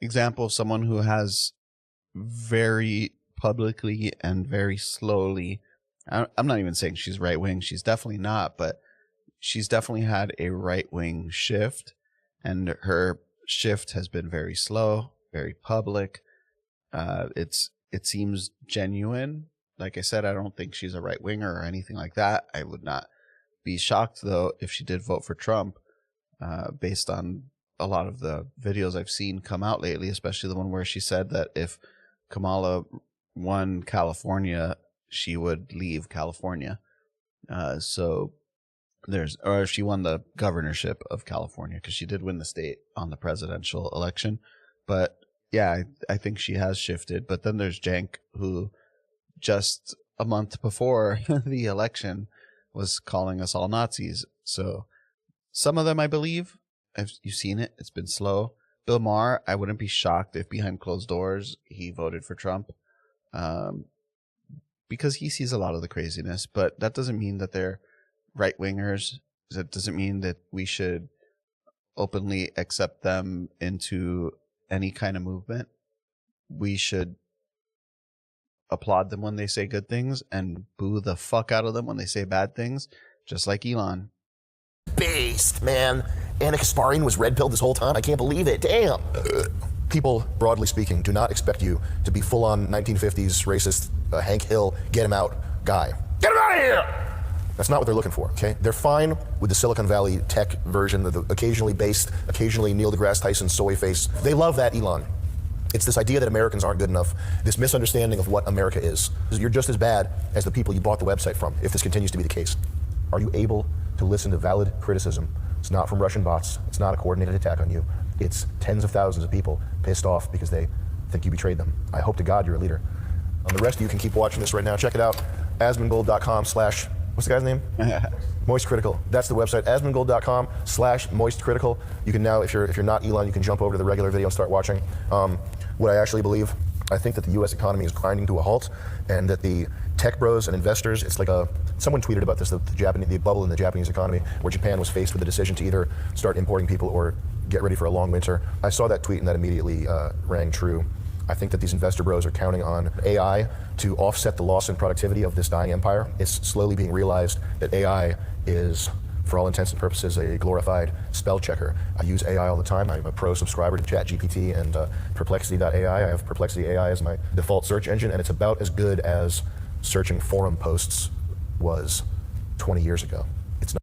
example of someone who has very publicly and very slowly, I'm not even saying she's right wing, she's definitely not, but she's definitely had a right wing shift, and her shift has been very slow, very public. It seems genuine. Like I said, I don't think she's a right winger or anything like that. I would not be shocked though if she did vote for Trump, based on a lot of the videos I've seen come out lately, especially the one where she said that if Kamala won California, she would leave California. So there's, or if she won the governorship of California, because she did win the state on the presidential election. But yeah, I think she has shifted. But then there's Cenk, who just a month before the election was calling us all Nazis. So some of them I believe. You've seen it. It's been slow. Bill Maher, I wouldn't be shocked if behind closed doors he voted for Trump, because he sees a lot of the craziness. But that doesn't mean that they're right wingers. That doesn't mean that we should openly accept them into any kind of movement. We should applaud them when they say good things and boo the fuck out of them when they say bad things, just like Elon. Based, man. Anna Kasparian was red pilled this whole time. I can't believe it. Damn. People, broadly speaking, do not expect you to be full-on 1950s racist Hank Hill, get him out guy. Get him out of here! That's not what they're looking for, okay? They're fine with the Silicon Valley tech version, the occasionally based, occasionally Neil deGrasse Tyson soy face. They love that, Elon. It's this idea that Americans aren't good enough, this misunderstanding of what America is. You're just as bad as the people you bought the website from, if this continues to be the case. Are you able to listen to valid criticism? It's not from Russian bots. It's not a coordinated attack on you. It's tens of thousands of people pissed off because they think you betrayed them. I hope to God you're a leader. The rest of you can keep watching this right now. Check it out. asmongold.com/ what's the guy's name? Moist Critical. That's the website. asmongold.com/ Moist Critical. You can now, if you're not Elon, you can jump over to the regular video and start watching. What I actually believe, I think that the U.S. economy is grinding to a halt, and that the tech bros and investors, it's like someone tweeted about this, the bubble in the Japanese economy, where Japan was faced with the decision to either start importing people or get ready for a long winter. I saw that tweet and that immediately rang true. I think that these investor bros are counting on AI to offset the loss in productivity of this dying empire. It's slowly being realized that AI is, for all intents and purposes, a glorified spell checker. I use AI all the time. I'm a pro subscriber to ChatGPT and Perplexity.ai. I have Perplexity AI as my default search engine, and it's about as good as searching forum posts was 20 years ago. It's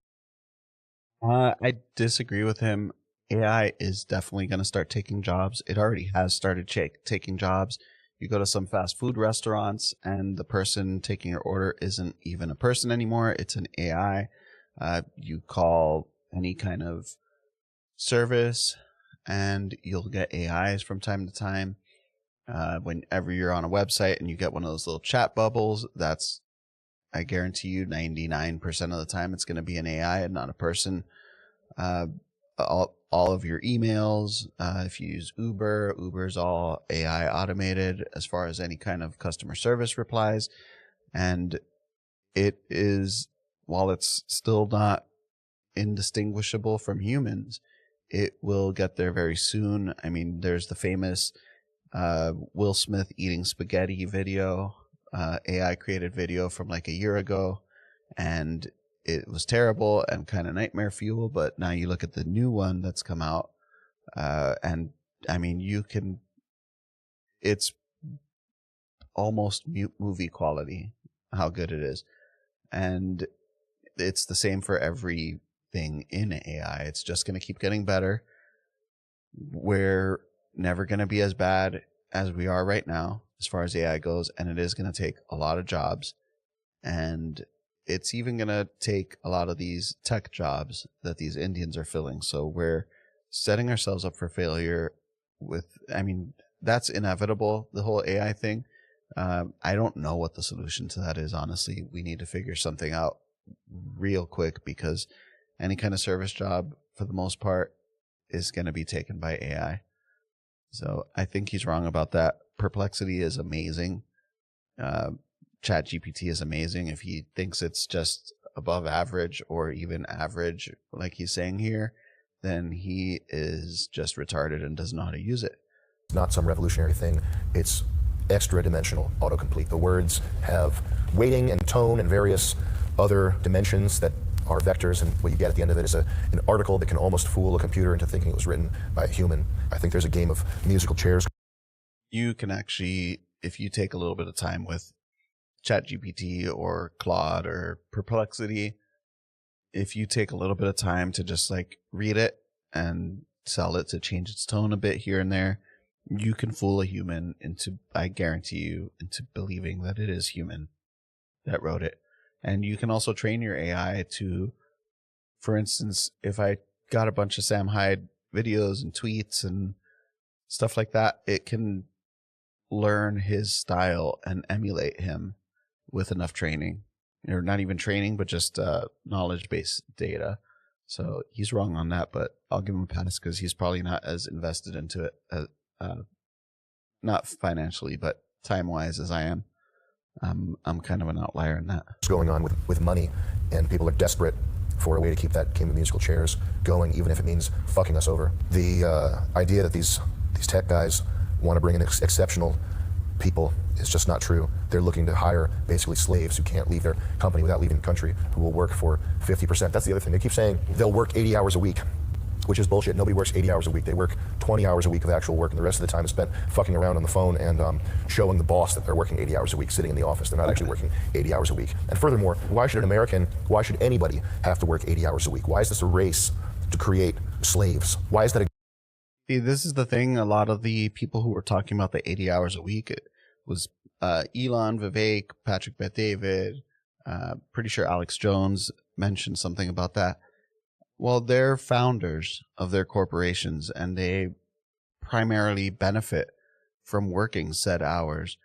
not. I disagree with him. AI is definitely going to start taking jobs. It already has started taking jobs. You go to some fast food restaurants and the person taking your order isn't even a person anymore. It's an AI. You call any kind of service and you'll get AIs from time to time. Whenever you're on a website and you get one of those little chat bubbles, that's, I guarantee you 99% of the time it's going to be an AI and not a person. All of your emails, if you use Uber's all AI automated as far as any kind of customer service replies. And it is, while it's still not indistinguishable from humans, it will get there very soon. I mean, there's the famous Will Smith eating spaghetti video, AI created video from like a year ago, and it was terrible and kind of nightmare fuel. But now you look at the new one that's come out, and I mean, it's almost movie quality how good it is. And it's the same for everything in AI. It's just going to keep getting better. We're never going to be as bad as we are right now as far as AI goes, and it is going to take a lot of jobs. And it's even going to take a lot of these tech jobs that these Indians are filling. So we're setting ourselves up for failure that's inevitable, the whole AI thing. I don't know what the solution to that is, honestly. We need to figure something out real quick, because any kind of service job, for the most part, is going to be taken by AI. So I think he's wrong about that. Perplexity is amazing. ChatGPT is amazing. If he thinks it's just above average or even average, like he's saying here, then he is just retarded and doesn't know how to use it. not some revolutionary thing. It's extra-dimensional autocomplete. The words have weighting and tone and various other dimensions that are vectors, and what you get at the end of it is an article that can almost fool a computer into thinking it was written by a human. I think there's a game of musical chairs. You can actually, if you take a little bit of time with ChatGPT or Claude or Perplexity, if you take a little bit of time to just like read it and tell it to change its tone a bit here and there, you can fool a human into, I guarantee you, into believing that it is human that wrote it. And you can also train your AI to, for instance, if I got a bunch of Sam Hyde videos and tweets and stuff like that, it can learn his style and emulate him with enough training, or not even training, but just knowledge-based data. So he's wrong on that, but I'll give him a pass because he's probably not as invested into it, not financially, but time-wise as I am. I'm kind of an outlier in that. What's going on with money, and people are desperate for a way to keep that game of musical chairs going, even if it means fucking us over. The idea that these tech guys want to bring in exceptional people is just not true. They're looking to hire basically slaves who can't leave their company without leaving the country, who will work for 50%. That's the other thing. They keep saying they'll work 80 hours a week, which is bullshit. Nobody works 80 hours a week. They work 20 hours a week of actual work, and the rest of the time is spent fucking around on the phone and showing the boss that they're working 80 hours a week, sitting in the office. They're not actually working 80 hours a week. And furthermore, why should why should anybody have to work 80 hours a week? Why is this a race to create slaves? Why is that See, this is the thing. A lot of the people who were talking about the 80 hours a week, it was Elon, Vivek, Patrick Bet-David, pretty sure Alex Jones mentioned something about that. Well, they're founders of their corporations, and they primarily benefit from working said hours.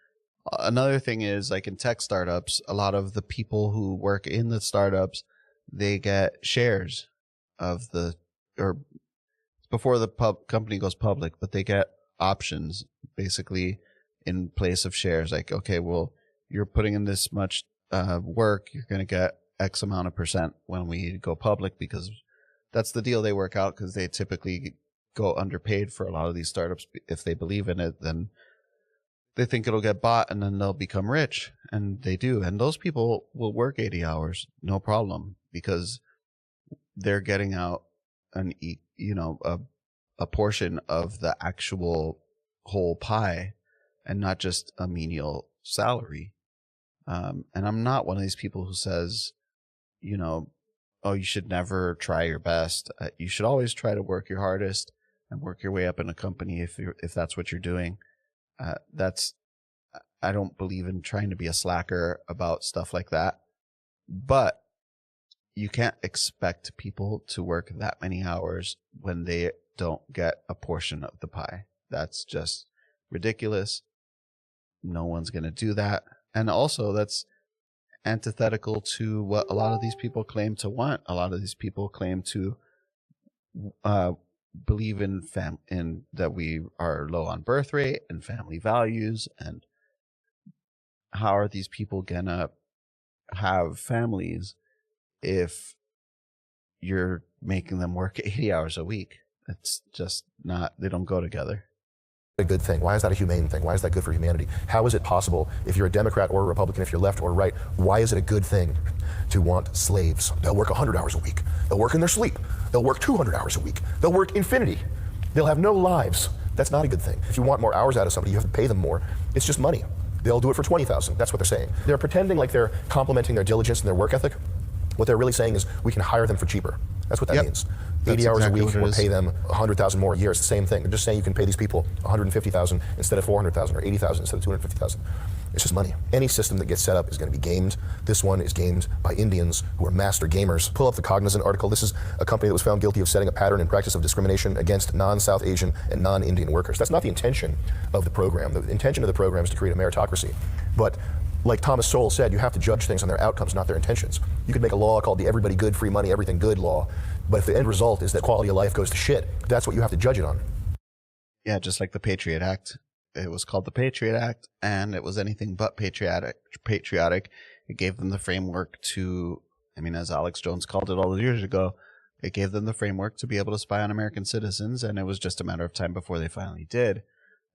Another thing is, like in tech startups, a lot of the people who work in the startups, they get shares of the, or before the company goes public, but they get options basically in place of shares. Like, okay, well, you're putting in this much work, you're going to get X amount of percent when we go public, because that's the deal they work out, because they typically go underpaid for a lot of these startups. If they believe in it, then they think it'll get bought and then they'll become rich, and they do. And those people will work 80 hours, no problem, because they're getting out a portion of the actual whole pie and not just a menial salary. And I'm not one of these people who says, oh, you should never try your best. You should always try to work your hardest and work your way up in a company if that's what you're doing. I don't believe in trying to be a slacker about stuff like that. But you can't expect people to work that many hours when they don't get a portion of the pie. That's just ridiculous. No one's going to do that. And also, that's antithetical to what a lot of these people claim to want. A lot of these people claim to believe in that we are low on birth rate and family values. And how are these people gonna have families if you're making them work 80 hours a week? It's just not, they don't go together. A good thing? Why is that a humane thing? Why is that good for humanity? How is it possible, if you're a Democrat or a Republican, if you're left or right, why is it a good thing to want slaves? They'll work 100 hours a week. They'll work in their sleep. They'll work 200 hours a week. They'll work infinity. They'll have no lives. That's not a good thing. If you want more hours out of somebody, you have to pay them more. It's just money. They'll do it for 20,000. That's what they're saying. They're pretending like they're complimenting their diligence and their work ethic. What they're really saying is, we can hire them for cheaper. That's what that means. 80 hours a week, or pay them 100,000 more a year. It's the same thing. They're just saying you can pay these people 150,000 instead of 400,000, or 80,000 instead of 250,000. It's just money. Any system that gets set up is going to be gamed. This one is gamed by Indians who are master gamers. Pull up the Cognizant article. This is a company that was found guilty of setting a pattern and practice of discrimination against non-South Asian and non-Indian workers. That's not the intention of the program. The intention of the program is to create a meritocracy. But like Thomas Sowell said, you have to judge things on their outcomes, not their intentions. You could make a law called the everybody good, free money, everything good law, but if the end result is that quality of life goes to shit, that's what you have to judge it on. Yeah, just like the Patriot Act. It was called the Patriot Act, and it was anything but patriotic. It gave them the framework to, as Alex Jones called it all those years ago, it gave them the framework to be able to spy on American citizens, and it was just a matter of time before they finally did.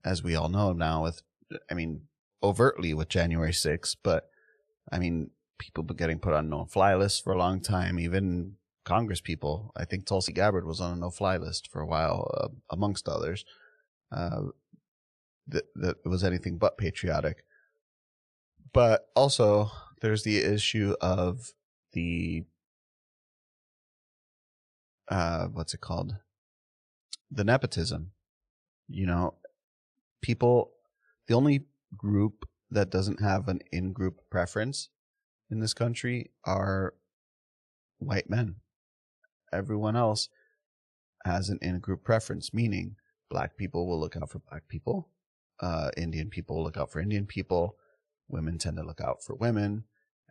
as we all know now with, I mean, overtly with January 6th, but I mean, people been getting put on no-fly lists for a long time, even Congress people. I think Tulsi Gabbard was on a no-fly list for a while, amongst others, that was anything but patriotic. But also, there's the issue of the, what's it called? The nepotism. You know, people, the only group that doesn't have an in-group preference in this country are white men. Everyone else has an in-group preference, meaning black people will look out for black people, Indian people will look out for Indian people, women tend to look out for women,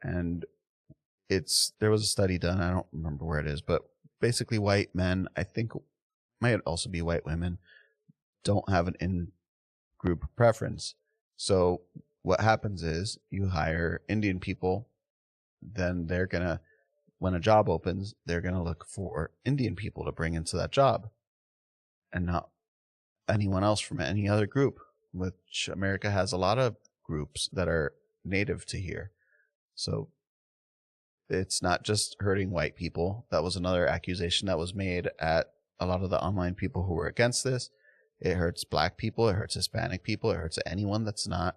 and there was a study done, I don't remember where it is, but basically white men, I think might also be white women, don't have an in-group preference. So what happens is you hire Indian people, then they're gonna, when a job opens, they're gonna look for Indian people to bring into that job and not anyone else from any other group, which America has a lot of groups that are native to here. So it's not just hurting white people. That was another accusation that was made at a lot of the online people who were against this. It hurts black people, it hurts Hispanic people, it hurts anyone that's not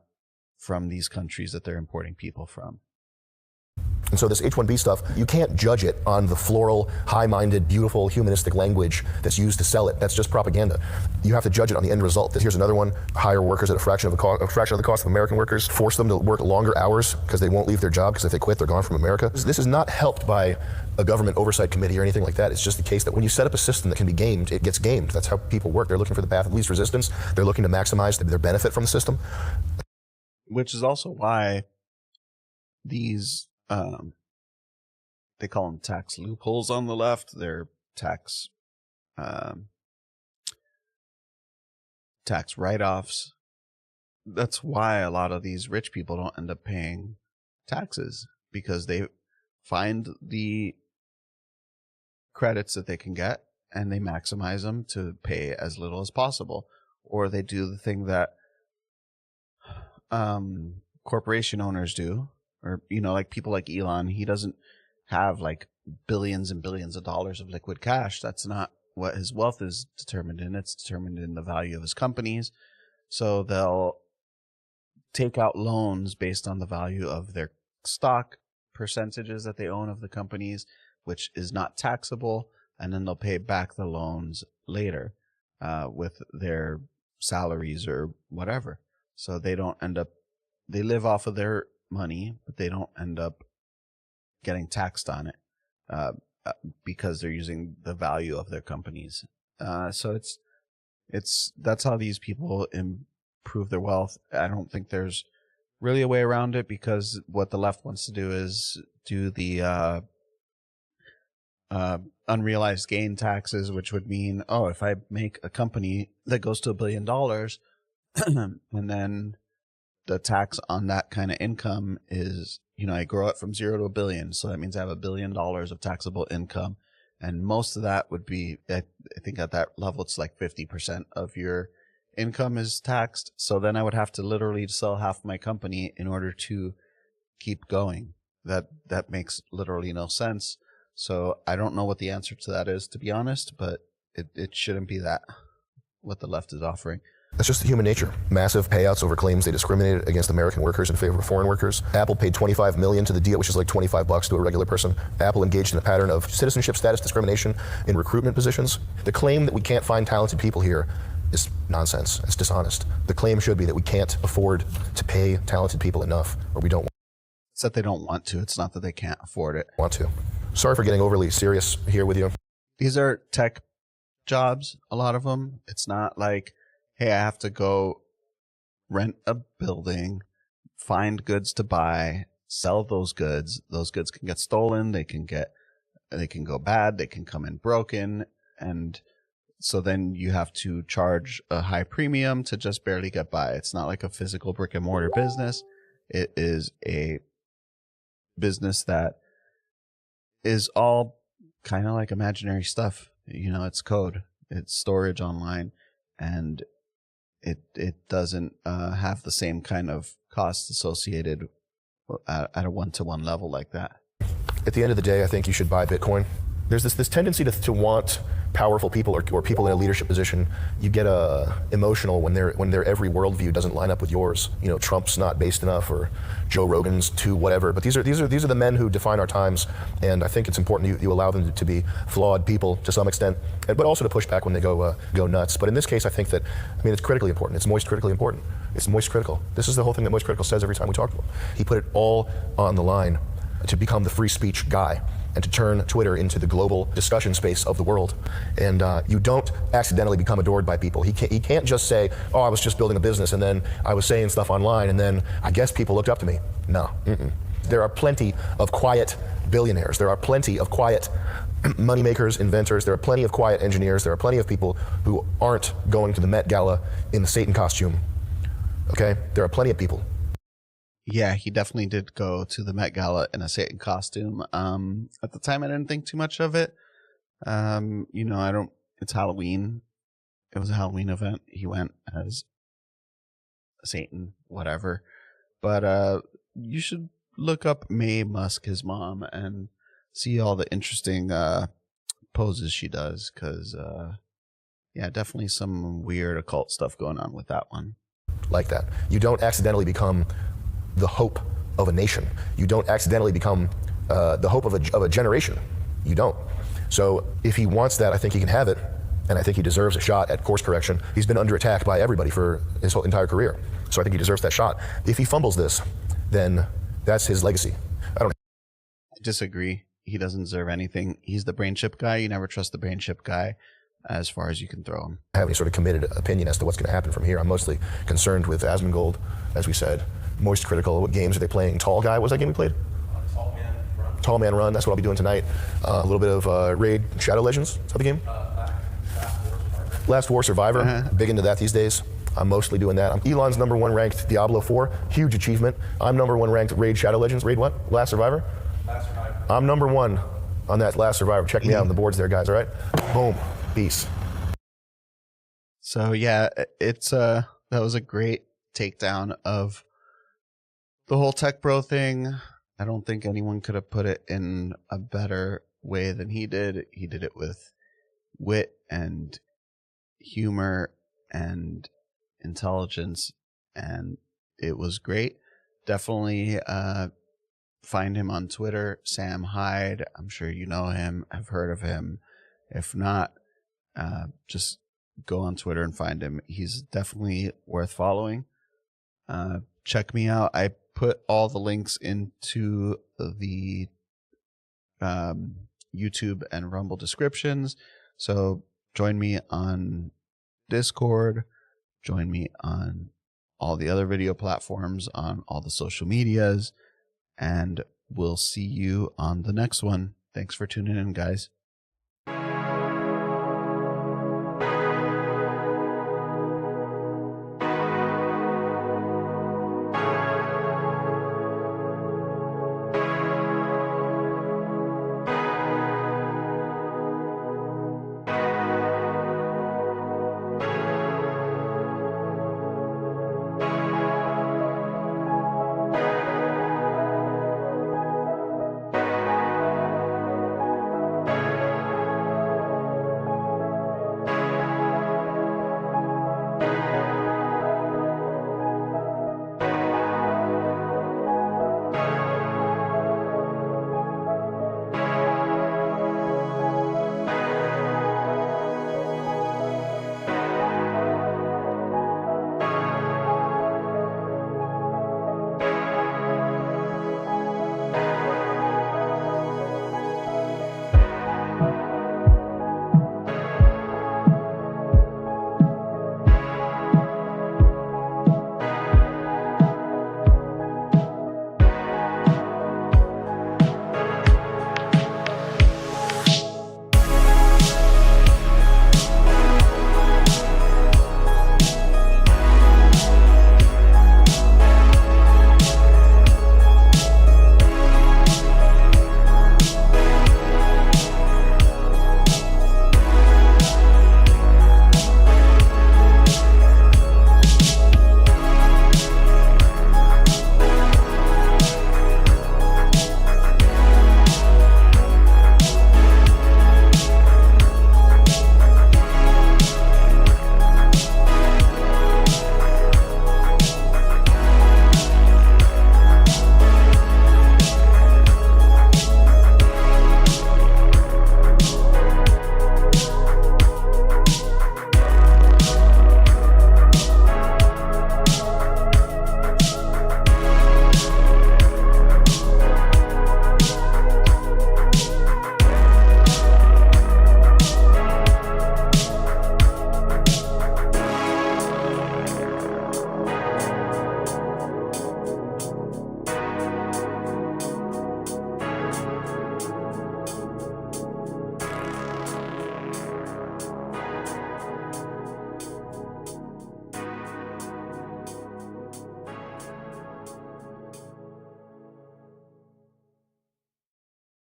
from these countries that they're importing people from. And so this H1B stuff, you can't judge it on the floral, high-minded, beautiful, humanistic language that's used to sell it. That's just propaganda. You have to judge it on the end result. Here's another one: hire workers at a fraction of the cost of American workers, force them to work longer hours because they won't leave their job, because if they quit, they're gone from America. This is not helped by a government oversight committee or anything like that. It's just the case that when you set up a system that can be gamed, it gets gamed. That's how people work. They're looking for the path of least resistance. They're looking to maximize their benefit from the system. Which is also why these, they call them tax loopholes on the left. They're tax write-offs. That's why a lot of these rich people don't end up paying taxes, because they find the credits that they can get and they maximize them to pay as little as possible. Or they do the thing that corporation owners do, or, you know, like people like Elon. He doesn't have like billions and billions of dollars of liquid cash. That's not what his wealth is determined in. It's determined in the value of his companies. So they'll take out loans based on the value of their stock percentages that they own of the companies, which is not taxable, and then they'll pay back the loans later with their salaries or whatever. So they don't end up, they live off of their money, but they don't end up getting taxed on it because they're using the value of their companies. So that's how these people improve their wealth. I don't think there's really a way around it, because what the left wants to do is do the unrealized gain taxes, which would mean, oh, if I make a company that goes to $1 billion and then the tax on that kind of income is, you know, I grow it from 0 to $1 billion. So that means I have $1 billion of taxable income. And most of that would be, I think at that level, it's like 50% of your income is taxed. So then I would have to literally sell half my company in order to keep going. That makes literally no sense. So I don't know what the answer to that is, to be honest, but it shouldn't be that, what the left is offering. That's just human nature. Massive payouts over claims they discriminated against American workers in favor of foreign workers. Apple paid $25 million to the deal, which is like $25 to a regular person. Apple engaged in a pattern of citizenship status discrimination in recruitment positions. The claim that we can't find talented people here is nonsense. It's dishonest. The claim should be that we can't afford to pay talented people enough, or we don't It's that they don't want to. It's not that they can't afford it. want to. Sorry for getting overly serious here with you. These are tech jobs, a lot of them. It's not like, hey, I have to go rent a building, find goods to buy, sell those goods. Those goods can get stolen. They can go bad. They can come in broken. And so then you have to charge a high premium to just barely get by. It's not like a physical brick and mortar business. It is a business that is all kind of like imaginary stuff. You know, it's code, it's storage online, and it doesn't have the same kind of costs associated at a one-to-one level like that. At the end of the day, I think you should buy Bitcoin. There's this tendency to want powerful people or people in a leadership position. You get emotional when their every worldview doesn't line up with yours. You know, Trump's not based enough, or Joe Rogan's too whatever. But these are the men who define our times, and I think it's important you allow them to be flawed people to some extent, but also to push back when they go nuts. But in this case, I think that it's critically important. It's moist critically important. It's moist critical. This is the whole thing that Moist Critical says every time we talk to him. He put it all on the line to become the free speech guy, and to turn Twitter into the global discussion space of the world. And you don't accidentally become adored by people. He can't just say, oh, I was just building a business and then I was saying stuff online and then I guess people looked up to me. No. There are plenty of quiet billionaires. There are plenty of quiet moneymakers, inventors. There are plenty of quiet engineers. There are plenty of people who aren't going to the Met Gala in the Satan costume. Okay? There are plenty of people. Yeah, he definitely did go to the Met Gala in a Satan costume. At the time, I didn't think too much of it. It's Halloween. It was a Halloween event. He went as Satan, whatever. But you should look up Mae Musk, his mom, and see all the interesting poses she does. Because, definitely some weird occult stuff going on with that one. Like that. You don't accidentally become the hope of a nation. You don't accidentally become the hope of a generation. You don't. So if he wants that, I think he can have it, and I think he deserves a shot at course correction. He's been under attack by everybody for his whole entire career, so I think he deserves that shot. If he fumbles this, then that's his legacy. I disagree. He doesn't deserve anything. He's the brain chip guy. You never trust the brain chip guy as far as you can throw him. I have any sort of committed opinion as to what's going to happen from here. I'm mostly concerned with Asmongold, as we said. Moist critical. What games are they playing? Tall Guy. What was that game we played? Tall Man Run. Tall Man Run. That's what I'll be doing tonight. A little bit of Raid Shadow Legends. Is that the game? Last War Survivor. Big into that these days. I'm mostly doing that. I'm Elon's #1 ranked Diablo 4. Huge achievement. I'm #1 ranked Raid Shadow Legends. Raid what? Last Survivor? Last Survivor. I'm #1 on that Last Survivor. Check me out on the boards there, guys. All right? Boom. Peace. So yeah, it's that was a great takedown of the whole tech bro thing. I don't think anyone could have put it in a better way than he did. He did it with wit and humor and intelligence, and it was great. Definitely find him on Twitter, Sam Hyde. I'm sure you know him, have heard of him. If not, just go on Twitter and find him. He's definitely worth following. Check me out. I put all the links into the YouTube and Rumble descriptions. So join me on Discord. Join me on all the other video platforms, on all the social medias, and we'll see you on the next one. Thanks for tuning in, guys.